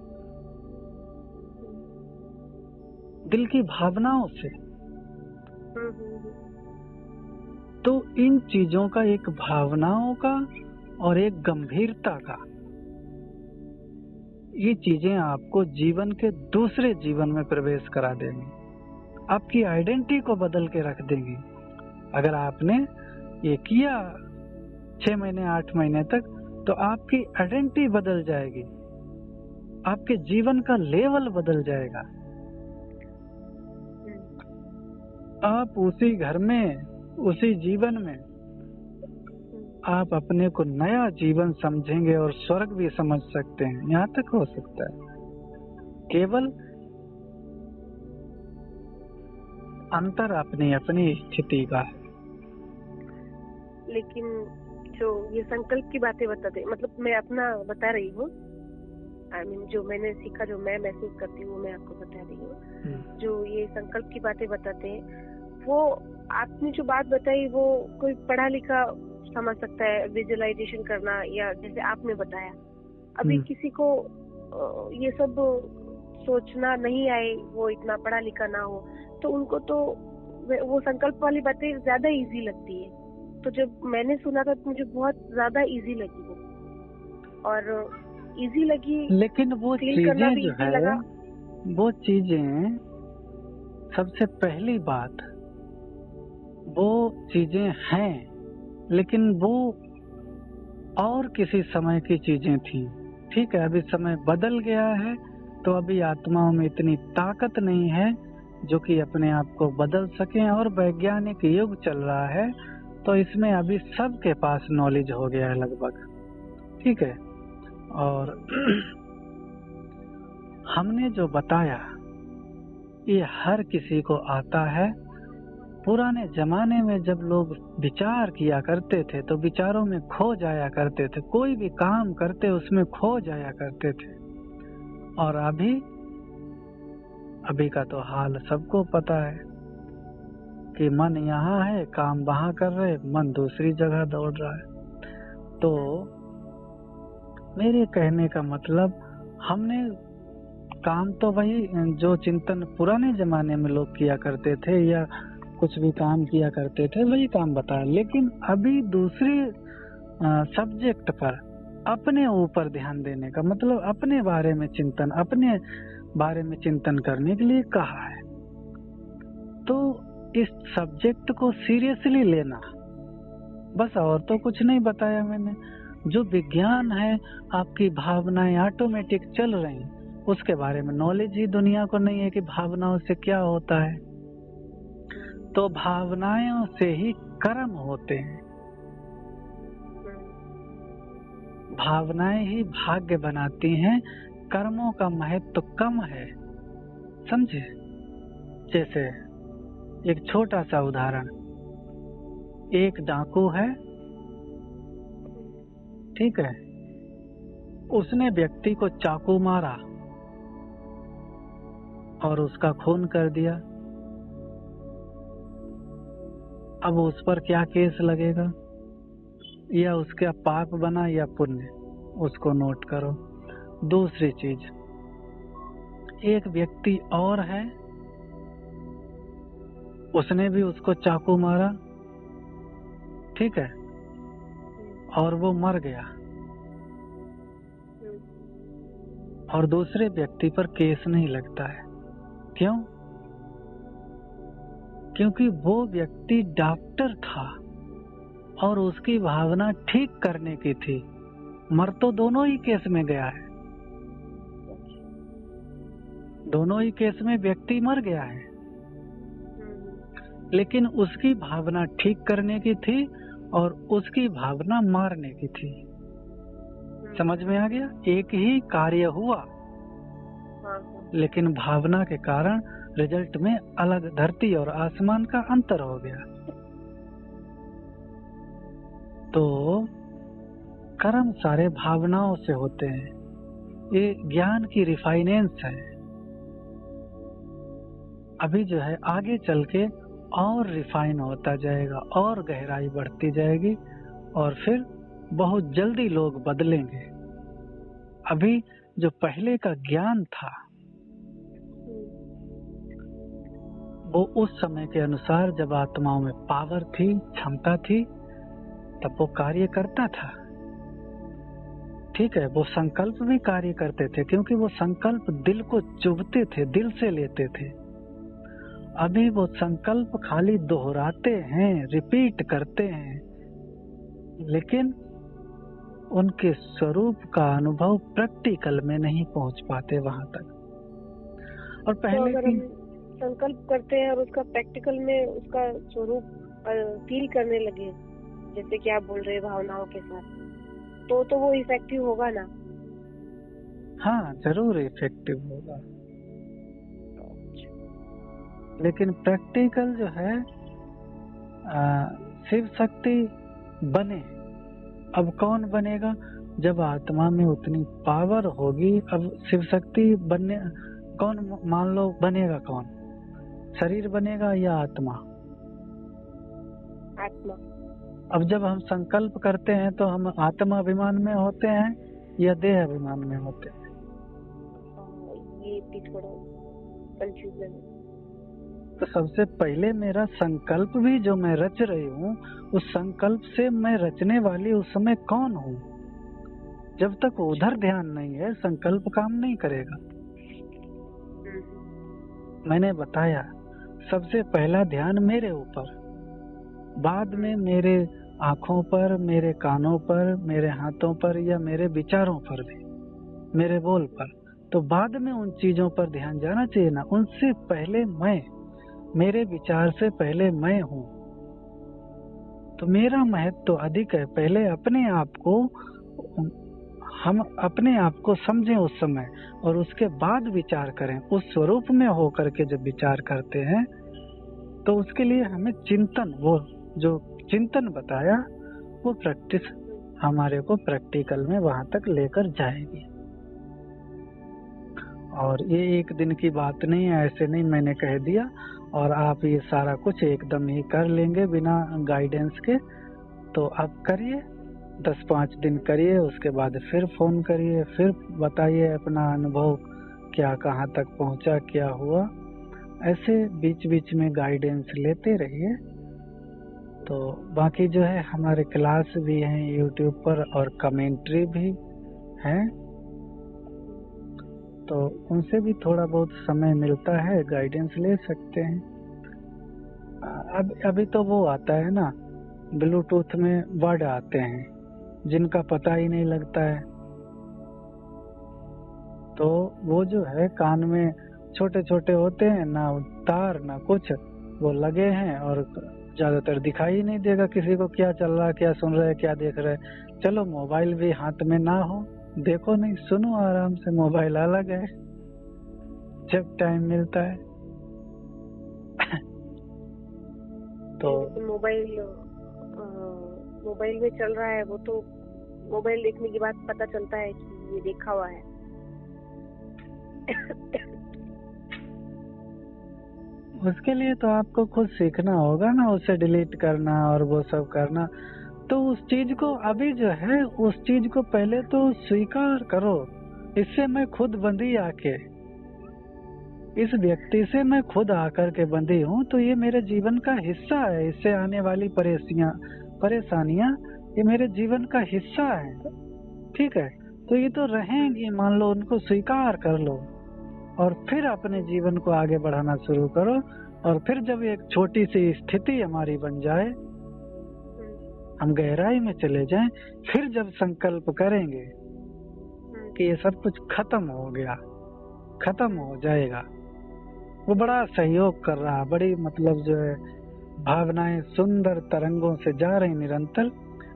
दिल की भावनाओं से। तो इन चीजों का, एक भावनाओं का और एक गंभीरता का, ये चीजें आपको जीवन के दूसरे जीवन में प्रवेश करा देंगी, आपकी आइडेंटिटी को बदल के रख देंगी। अगर आपने ये किया 6 महीने 8 महीने तक, तो आपकी आइडेंटिटी बदल जाएगी, आपके जीवन का लेवल बदल जाएगा। आप उसी घर में, उसी जीवन में आप अपने को नया जीवन समझेंगे और स्वर्ग भी समझ सकते हैं। यहाँ तक हो सकता है, केवल अंतर अपनी अपनी स्थिति का है। लेकिन जो ये संकल्प की बातें बताते, मतलब मैं अपना बता रही हूँ, आई मीन जो मैंने सीखा, जो मैं महसूस करती हूँ, मैं आपको बता रही हूँ। जो ये संकल्प की बातें बताते हैं, वो आपने जो बात बताई वो कोई पढ़ा लिखा समझ सकता है, विजुअलाइजेशन करना, या जैसे आपने बताया। अभी किसी को ये सब सोचना नहीं आए, वो इतना पढ़ा लिखा ना हो, तो उनको तो वो संकल्प वाली बातें ज्यादा इजी लगती है। तो जब मैंने सुना था तो मुझे बहुत ज्यादा इजी लगी वो, और इजी लगी, लेकिन वो फील करना चीजें भी जो इजी है, लगा। वो चीजें, सबसे पहली बात, वो चीजें हैं, लेकिन वो और किसी समय की चीजें थी। ठीक है, अभी समय बदल गया है, तो अभी आत्माओं में इतनी ताकत नहीं है जो कि अपने आप को बदल सकें, और वैज्ञानिक युग चल रहा है, तो इसमें अभी सबके पास नॉलेज हो गया है लगभग। ठीक है, और हमने जो बताया ये हर किसी को आता है। पुराने जमाने में जब लोग विचार किया करते थे तो विचारों में खो जाया करते थे, कोई भी काम करते उसमें खो जाया करते थे। और अभी का तो हाल सबको पता है कि मन यहाँ है, काम वहाँ कर रहे, मन दूसरी जगह दौड़ रहा है। तो मेरे कहने का मतलब, हमने काम तो वही जो चिंतन पुराने जमाने में लोग किया करते थे या कुछ भी काम किया करते थे वही काम बताया, लेकिन अभी दूसरे सब्जेक्ट पर अपने ऊपर ध्यान देने का मतलब अपने बारे में चिंतन करने के लिए कहा है। तो इस सब्जेक्ट को सीरियसली लेना, बस, और तो कुछ नहीं बताया मैंने। जो विज्ञान है, आपकी भावनाएं ऑटोमेटिक चल रही हैं, उसके बारे में नॉलेज ही दुनिया को नहीं है कि भावनाओं से क्या होता है। तो भावनाओं से ही कर्म होते हैं, भावनाएं ही भाग्य बनाती हैं, कर्मों का महत्व तो कम है, समझे। जैसे एक छोटा सा उदाहरण, एक डाकू है, ठीक है, उसने व्यक्ति को चाकू मारा और उसका खून कर दिया। अब उस पर क्या केस लगेगा, या उसका पाप बना या पुण्य, उसको नोट करो। दूसरी चीज, एक व्यक्ति और है, उसने भी उसको चाकू मारा, ठीक है, और वो मर गया, और दूसरे व्यक्ति पर केस नहीं लगता है। क्यों? क्योंकि वो व्यक्ति डॉक्टर था और उसकी भावना ठीक करने की थी। मर तो दोनों ही केस में गया है, दोनों ही केस में व्यक्ति मर गया है, लेकिन उसकी भावना ठीक करने की थी और उसकी भावना मारने की थी। समझ में आ गया? एक ही कार्य हुआ, लेकिन भावना के कारण रिजल्ट में अलग, धरती और आसमान का अंतर हो गया। तो कर्म सारे भावनाओं से होते हैं, ये ज्ञान की रिफाइनेंस है। अभी जो है आगे चल के और रिफाइन होता जाएगा और गहराई बढ़ती जाएगी, और फिर बहुत जल्दी लोग बदलेंगे। अभी जो पहले का ज्ञान था वो उस समय के अनुसार, जब आत्माओं में पावर थी, क्षमता थी, तब वो कार्य करता था। ठीक है, वो संकल्प भी कार्य करते थे, क्योंकि वो संकल्प दिल को चुभते थे, दिल से लेते थे। अभी वो संकल्प खाली दोहराते हैं, रिपीट करते हैं, लेकिन उनके स्वरूप का अनुभव प्रैक्टिकल में नहीं पहुंच पाते वहां तक। और पहले तो अगर हम संकल्प करते हैं और उसका प्रैक्टिकल में उसका स्वरूप फील करने लगे, जैसे कि आप बोल रहे हैं भावनाओं के साथ, तो वो इफेक्टिव होगा ना? हाँ, जरूर इफेक्टिव होगा, लेकिन प्रैक्टिकल जो है, शिव शक्ति बने। अब कौन बनेगा? जब आत्मा में उतनी पावर होगी। अब शिव शक्ति बनने कौन मान लो बनेगा? कौन शरीर बनेगा या आत्मा? आत्मा। अब जब हम संकल्प करते हैं तो हम आत्मा अभिमान में होते हैं या देह अभिमान में होते हैं? ये भी थोड़ा कंफ्यूजन है। तो सबसे पहले मेरा संकल्प भी जो मैं रच रही हूँ, उस संकल्प से मैं रचने वाली उस समय कौन हूँ? जब तक उधर ध्यान नहीं है संकल्प काम नहीं करेगा। मैंने बताया सबसे पहला ध्यान मेरे ऊपर, बाद में मेरे आँखों पर, मेरे कानों पर, मेरे हाथों पर या मेरे विचारों पर भी, मेरे बोल पर। तो बाद में उन चीजों पर ध्यान जाना चाहिए ना। उनसे पहले मैं, मेरे विचार से पहले मैं हूँ। तो मेरा महत्व तो अधिक है। पहले अपने आप को, हम अपने आप को समझें उस समय और उसके बाद विचार करें। उस स्वरूप में होकर के जब विचार करते हैं तो उसके लिए हमें चिंतन, वो जो चिंतन बताया वो प्रैक्टिस हमारे को प्रैक्टिकल में वहां तक लेकर जाएगी। और ये एक दिन की बात नहीं है, ऐसे नहीं मैंने कह दिया और आप ये सारा कुछ एकदम ही कर लेंगे बिना गाइडेंस के। तो आप करिए, 10-5 दिन करिए, उसके बाद फिर फोन करिए, फिर बताइए अपना अनुभव, क्या कहाँ तक पहुँचा, क्या हुआ। ऐसे बीच बीच में गाइडेंस लेते रहिए। तो बाकी जो है हमारे क्लास भी हैं यूट्यूब पर और कमेंट्री भी हैं, तो उनसे भी थोड़ा बहुत समय मिलता है, गाइडेंस ले सकते हैं। अभी तो वो आता है ना, ब्लूटूथ में वर्ड आते हैं जिनका पता ही नहीं लगता है। तो वो जो है कान में छोटे छोटे होते हैं, ना तार ना कुछ, वो लगे हैं और ज्यादातर दिखाई नहीं देगा किसी को क्या चल रहा है, क्या सुन रहे हैं, क्या देख रहे हैं। चलो मोबाइल भी हाथ में ना हो, देखो नहीं, सुनो आराम से, मोबाइल अलग है जब टाइम मिलता है। तो मोबाइल में चल रहा है वो, तो मोबाइल देखने के बाद पता चलता है कि ये देखा हुआ है। उसके लिए तो आपको खुद सीखना होगा ना, उसे डिलीट करना और वो सब करना। तो उस चीज को अभी जो है, उस चीज को पहले तो स्वीकार करो। इससे मैं खुद बंधी आके, इस व्यक्ति से मैं खुद आकर के बंधी हूँ, तो ये मेरे जीवन का हिस्सा है। इससे आने वाली परेशानियां ये मेरे जीवन का हिस्सा है। ठीक है, तो ये तो रहेंगी, मान लो, उनको स्वीकार कर लो और फिर अपने जीवन को आगे बढ़ाना शुरू करो। और फिर जब एक छोटी सी स्थिति हमारी बन जाए, हम गहराई में चले जाएं, फिर जब संकल्प करेंगे कि ये सब कुछ खत्म हो गया, खत्म हो जाएगा, वो बड़ा सहयोग कर रहा, बड़ी मतलब जो है भावनाएं सुंदर तरंगों से जा रही,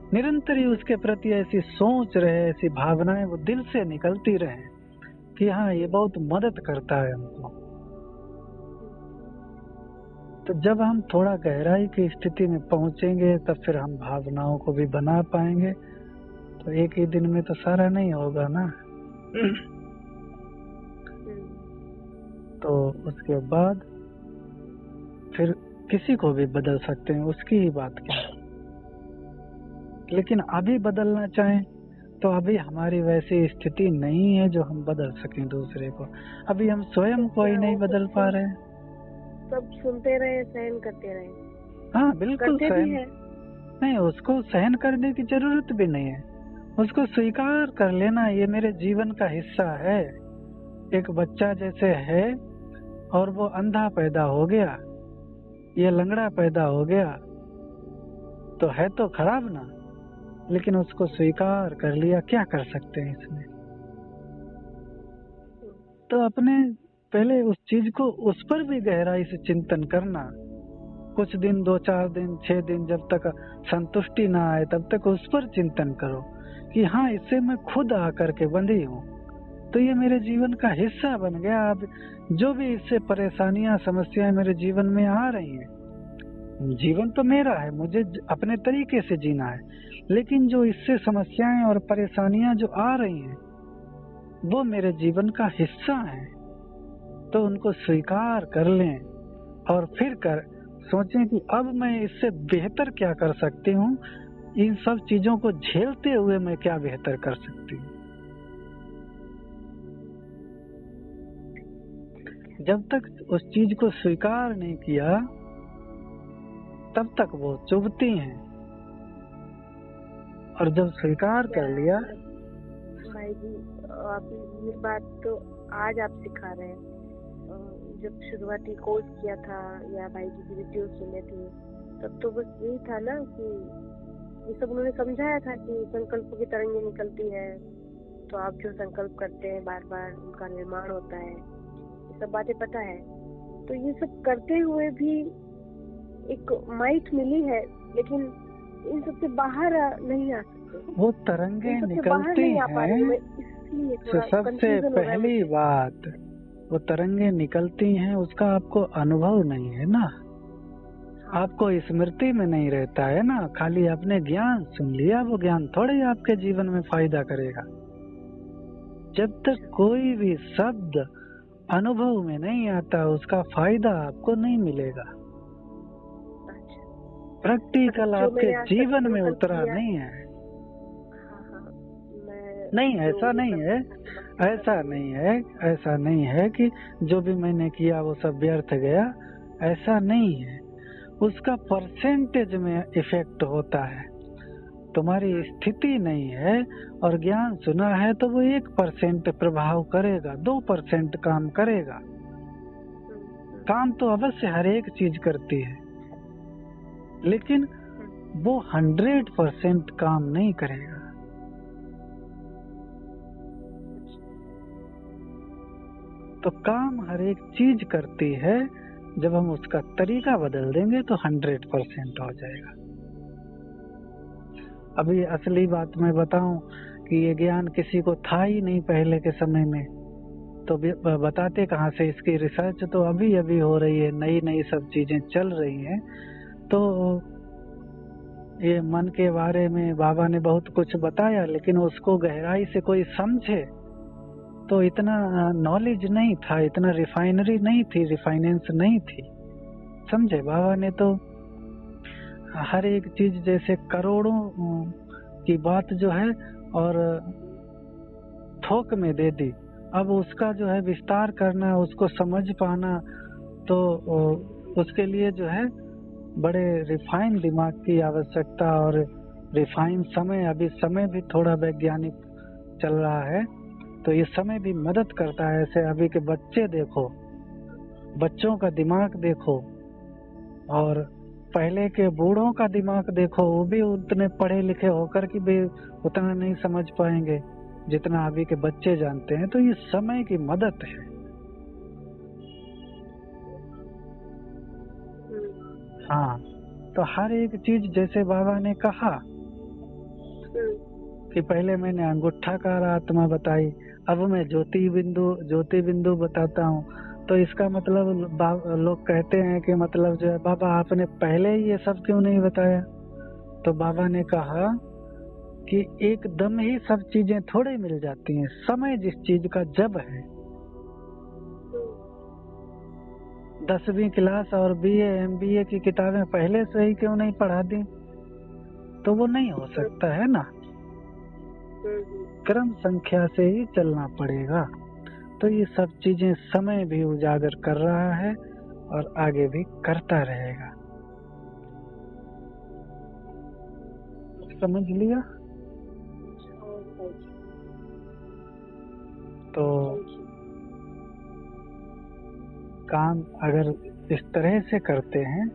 निरंतर ही उसके प्रति ऐसी सोच रहे, ऐसी भावनाएं वो दिल से निकलती रहे कि हाँ ये बहुत मदद करता है हमको। तो जब हम थोड़ा गहराई की स्थिति में पहुंचेंगे तब फिर हम भावनाओं को भी बना पाएंगे। तो एक ही दिन में तो सारा नहीं होगा ना। तो उसके बाद फिर किसी को भी बदल सकते हैं, उसकी ही बात क्या। लेकिन अभी बदलना चाहें तो अभी हमारी वैसी स्थिति नहीं है जो हम बदल सकें दूसरे को। अभी हम स्वयं को ही नहीं बदल पा रहे हैं। सब सुनते रहे, सहन करते रहे। हाँ बिल्कुल, सहन नहीं, उसको सहन करने की जरूरत भी नहीं है। उसको स्वीकार कर लेना, ये मेरे जीवन का हिस्सा है। एक बच्चा जैसे है और वो अंधा पैदा हो गया, ये लंगड़ा पैदा हो गया, तो है तो खराब ना, लेकिन उसको स्वीकार कर लिया, क्या कर सकते हैं इसमें। तो अपने पहले उस चीज को, उस पर भी गहराई से चिंतन करना। कुछ दिन, 2-4 दिन, 6 दिन, जब तक संतुष्टि ना आए तब तक उस पर चिंतन करो कि हाँ इससे मैं खुद आकर के बंधी हूँ, तो ये मेरे जीवन का हिस्सा बन गया। अब जो भी इससे परेशानियां, समस्याएं मेरे जीवन में आ रही हैं, जीवन तो मेरा है, मुझे अपने तरीके से जीना है, लेकिन जो इससे समस्याएं और परेशानियां जो आ रही हैं वो मेरे जीवन का हिस्सा है, तो उनको स्वीकार कर लें और फिर कर सोचें कि अब मैं इससे बेहतर क्या कर सकती हूँ, इन सब चीजों को झेलते हुए मैं क्या बेहतर कर सकती हूँ। जब तक उस चीज को स्वीकार नहीं किया तब तक वो चुभती हैं, और जब स्वीकार कर लिया। भाई जी, आप ये बात तो आज आप सिखा रहे हैं। जब शुरुआती कोर्स किया था या भाई जी की वीडियो सुने थे, तब तो बस यही था ना कि ये सब उन्होंने समझाया था कि संकल्प की तरंगें निकलती है, तो आप जो संकल्प करते हैं बार बार उनका निर्माण होता है, ये सब बातें पता है। तो ये सब करते हुए भी एक माइट मिली है, लेकिन इन सबसे बाहर नहीं आ सकते। वो तरंगे निकलती हैं, तो सबसे पहली बात वो तरंगे निकलती हैं, उसका आपको अनुभव नहीं है ना, आपको स्मृति में नहीं रहता है ना, खाली आपने ज्ञान सुन लिया, वो ज्ञान थोड़े ही आपके जीवन में फायदा करेगा। जब तक कोई भी शब्द अनुभव में नहीं आता उसका फायदा आपको नहीं मिलेगा। प्रैक्टिकल आपके जीवन में उतरा नहीं है। नहीं, ऐसा नहीं है, ऐसा नहीं है, ऐसा नहीं है कि जो भी मैंने किया वो सब व्यर्थ गया, ऐसा नहीं है। उसका परसेंटेज में इफेक्ट होता है। तुम्हारी स्थिति नहीं है और ज्ञान सुना है तो वो 1% प्रभाव करेगा, 2% काम करेगा। काम तो अवश्य हर एक चीज करती है, लेकिन वो 100% काम नहीं करेगा। तो काम हर एक चीज करती है, जब हम उसका तरीका बदल देंगे तो 100% हो जाएगा। अभी असली बात मैं बताऊं कि ये ज्ञान किसी को था ही नहीं पहले के समय में, तो बताते कहाँ से। इसकी रिसर्च तो अभी अभी हो रही है, नई नई सब चीजें चल रही हैं। तो ये मन के बारे में बाबा ने बहुत कुछ बताया, लेकिन उसको गहराई से कोई समझे तो इतना नॉलेज नहीं था, इतना रिफाइनरी नहीं थी, रिफाइनेंस नहीं थी, समझे। बाबा ने तो हर एक चीज जैसे करोड़ों की बात जो है और थोक में दे दी। अब उसका जो है विस्तार करना, उसको समझ पाना, तो उसके लिए जो है बड़े रिफाइन दिमाग की आवश्यकता और रिफाइन समय। अभी समय भी थोड़ा वैज्ञानिक चल रहा है, तो ये समय भी मदद करता है। ऐसे अभी के बच्चे देखो, बच्चों का दिमाग देखो, और पहले के बूढ़ों का दिमाग देखो, वो भी उतने पढ़े लिखे होकर कि भी उतना नहीं समझ पाएंगे जितना अभी के बच्चे जानते हैं। तो ये समय की मदद है। हाँ, तो हर एक चीज जैसे बाबा ने कहा कि पहले मैंने अंगूठाकार आत्मा बताई, अब मैं ज्योति बिंदु बताता हूँ। तो इसका मतलब लोग कहते हैं कि मतलब जो है बाबा आपने पहले ही ये सब क्यों नहीं बताया। तो बाबा ने कहा कि एकदम ही सब चीजें थोड़े मिल जाती हैं। समय जिस चीज का जब है, 10वीं क्लास और BA MBA की किताबें पहले से ही क्यों नहीं पढ़ा दी, तो वो नहीं हो सकता है ना। क्रम संख्या से ही चलना पड़ेगा। तो ये सब चीजें समय भी उजागर कर रहा है और आगे भी करता रहेगा। समझ लिया? तो काम अगर इस तरह से करते हैं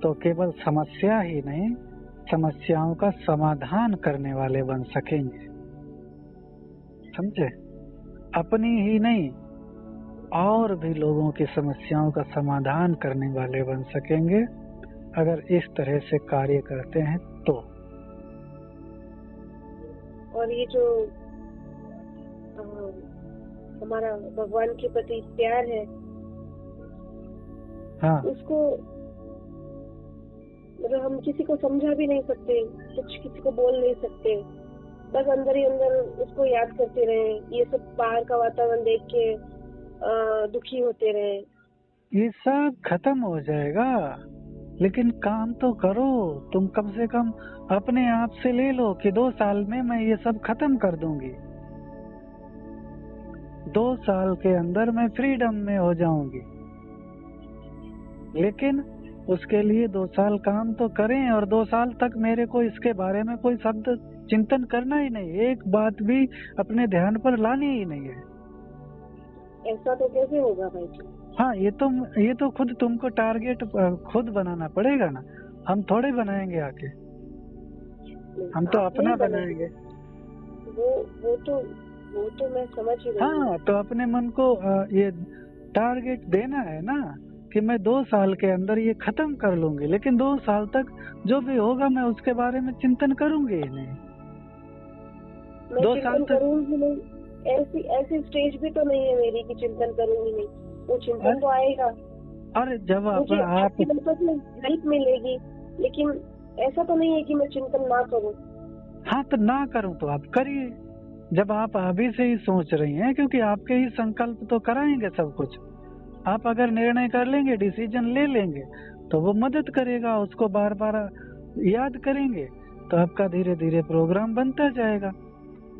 तो केवल समस्या ही नहीं, समस्याओं का समाधान करने वाले बन सकेंगे, समझे। अपनी ही नहीं, और भी लोगों की समस्याओं का समाधान करने वाले बन सकेंगे अगर इस तरह से कार्य करते हैं तो। और ये जो हमारा भगवान के प्रति प्यार है, हाँ, उसको मतलब हम किसी को समझा भी नहीं सकते, कुछ किसी को बोल नहीं सकते, बस अंदर ही अंदर उसको याद करते रहे, ये सब बाहर का वातावरण देख के दुखी होते रहे। ये सब खत्म हो जाएगा, लेकिन काम तो करो। तुम कम से कम अपने आप से ले लो कि 2 साल में मैं ये सब खत्म कर दूंगी, 2 साल के अंदर मैं फ्रीडम में हो जाऊंगी। लेकिन उसके लिए 2 साल काम तो करें, और 2 साल तक मेरे को इसके बारे में कोई शब्द चिंतन करना ही नहीं, एक बात भी अपने ध्यान पर लानी ही नहीं है। ऐसा तो कैसे होगा भाई जी? हाँ, ये तो खुद तुमको टारगेट खुद बनाना पड़ेगा ना, हम थोड़े बनाएंगे आके, हम तो आप अपना नहीं बनाएंगे। वो तो मैं समझ ही रही हूँ। हाँ, तो अपने मन को ये टारगेट देना है ना कि मैं 2 साल के अंदर ये खत्म कर लूंगी, लेकिन 2 साल तक जो भी होगा मैं उसके बारे में चिंतन करूंगी ही नहीं। मैं 2 साल चिंतन तक करूंगी नहीं, ऐसी स्टेज भी तो नहीं है मेरी कि चिंतन करूंगी नहीं, वो चिंतन तो आएगा। अरे जब मुझे आप आपकी मदद में हेल्प मिलेगी, लेकिन ऐसा तो नहीं है कि मैं चिंतन ना करूं। हाँ, तो ना करूं तो आप करिए, जब आप अभी से ही सोच रही हैं, क्योंकि आपके ही संकल्प तो कराएंगे सब कुछ। आप अगर निर्णय कर लेंगे, डिसीजन ले लेंगे, तो वो मदद करेगा, उसको बार बार याद करेंगे तो आपका धीरे धीरे प्रोग्राम बनता जाएगा,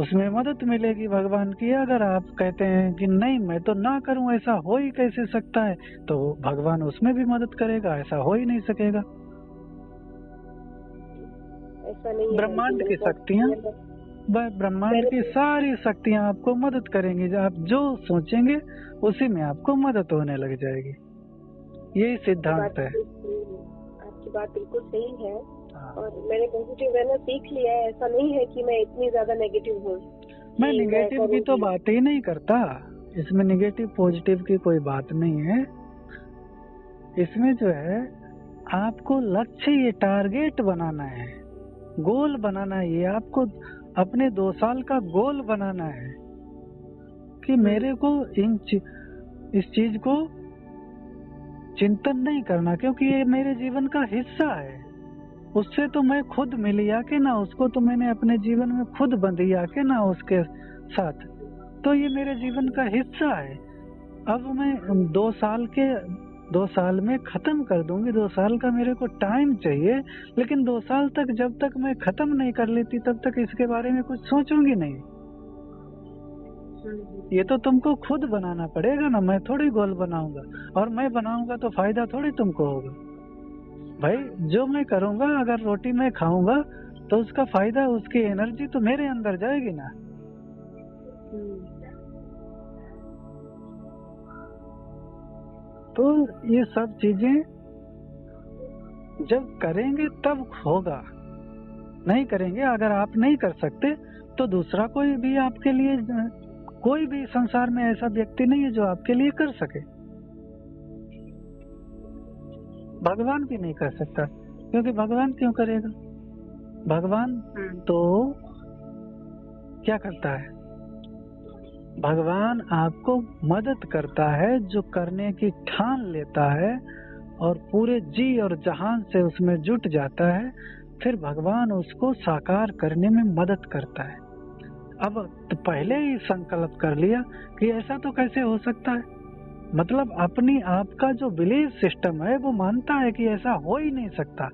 उसमें मदद मिलेगी भगवान की। अगर आप कहते हैं कि नहीं मैं तो ना करूं, ऐसा हो ही कैसे सकता है, तो भगवान उसमें भी मदद करेगा, ऐसा हो ही नहीं सकेगा। ऐसा नहीं है। ब्रह्मांड की शक्तियाँ, ब्रह्मांड की सारी शक्तियाँ आपको मदद करेंगी, आप जो सोचेंगे उसी में आपको मदद होने लग जाएगी। यही सिद्धांत है। आपकी बात बिल्कुल सही है, और मैंने पॉजिटिव रहना सीख लिया है। ऐसा नहीं है कि मैं इतनी ज्यादा नेगेटिव हूँ। मैं नेगेटिव की तो बात ही नहीं करता, इसमें नेगेटिव पॉजिटिव की कोई बात नहीं है। इसमें जो है आपको लक्ष्य, ये टारगेट बनाना है, गोल बनाना है, ये आपको अपने 2 साल का गोल बनाना है कि मेरे को इस चीज को चिंतन नहीं करना, क्योंकि ये मेरे जीवन का हिस्सा है। उससे तो मैं खुद मिली आके ना, उसको तो मैंने अपने जीवन में खुद बंधी आके ना उसके साथ, तो ये मेरे जीवन का हिस्सा है। अब मैं 2 साल में खत्म कर दूंगी, 2 साल का मेरे को टाइम चाहिए, लेकिन 2 साल तक जब तक मैं खत्म नहीं कर लेती तब तक इसके बारे में कुछ सोचूंगी नहीं। ये तो तुमको खुद बनाना पड़ेगा ना, मैं थोड़ी गोल बनाऊंगा, और मैं बनाऊंगा तो फायदा थोड़ी तुमको होगा। भाई जो मैं करूंगा, अगर रोटी मैं खाऊंगा तो उसका फायदा, उसकी एनर्जी तो मेरे अंदर जाएगी ना। तो ये सब चीजें जब करेंगे तब होगा, नहीं करेंगे, अगर आप नहीं कर सकते तो दूसरा कोई भी आपके लिए, कोई भी संसार में ऐसा व्यक्ति नहीं है जो आपके लिए कर सके। भगवान भी नहीं कर सकता, क्योंकि भगवान क्यों करेगा? भगवान तो क्या करता है? भगवान आपको मदद करता है, जो करने की ठान लेता है और पूरे जी और जहान से उसमें जुट जाता है, फिर भगवान उसको साकार करने में मदद करता है। अब तो पहले ही संकल्प कर लिया कि ऐसा तो कैसे हो सकता है, मतलब अपनी आपका जो बिलीव सिस्टम है वो मानता है कि ऐसा हो ही नहीं सकता,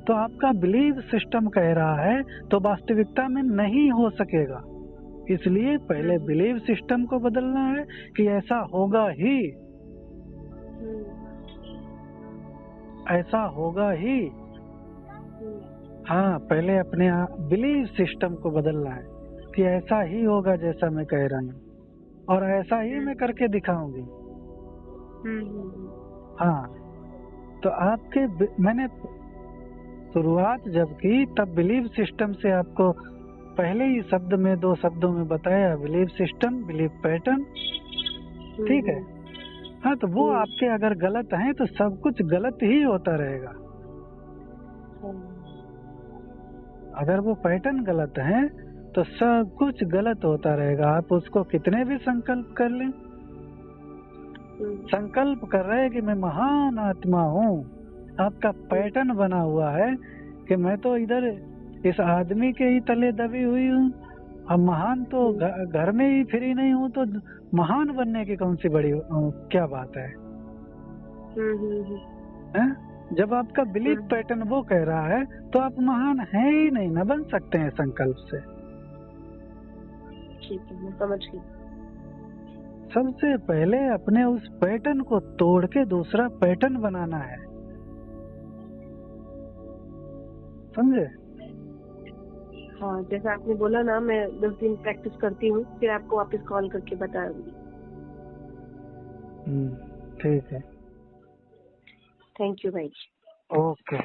तो आपका बिलीव सिस्टम कह रहा है तो वास्तविकता में नहीं हो सकेगा। इसलिए पहले बिलीव सिस्टम को बदलना है कि ऐसा होगा ही, ऐसा होगा ही। हाँ, पहले अपने बिलीव सिस्टम को बदलना है कि ऐसा ही होगा जैसा मैं कह रहा हूँ, और ऐसा ही मैं करके दिखाऊंगी। हाँ, तो मैंने शुरुआत जब की तब बिलीव सिस्टम से आपको पहले ही शब्द में 2 शब्दों में बताया, बिलीव सिस्टम, बिलीव पैटर्न, ठीक है। हाँ, तो वो आपके अगर गलत हैं तो सब कुछ गलत ही होता रहेगा। अगर वो पैटर्न गलत हैं तो सब कुछ गलत होता रहेगा, आप उसको कितने भी संकल्प कर लें। संकल्प कर रहे हैं कि मैं महान आत्मा हूँ, आपका पैटर्न बना हुआ है कि मैं तो इधर इस आदमी के ही तले दबी हुई हूँ, अब महान तो घर में ही फ्री नहीं हूँ, तो महान बनने की कौन सी बड़ी क्या बात है? हैं? जब आपका बिलीफ पैटर्न वो कह रहा है तो आप महान हैं ही नहीं, न बन सकते हैं संकल्प से। ठीक है, मैं समझ गई। सबसे पहले अपने उस पैटर्न को तोड़ के दूसरा पैटर्न बनाना है, समझे? हाँ, जैसा आपने बोला ना, मैं 10 दिन प्रैक्टिस करती हूँ, फिर आपको वापस कॉल करके बताऊंगी। ठीक है। थैंक यू भाई। ओके।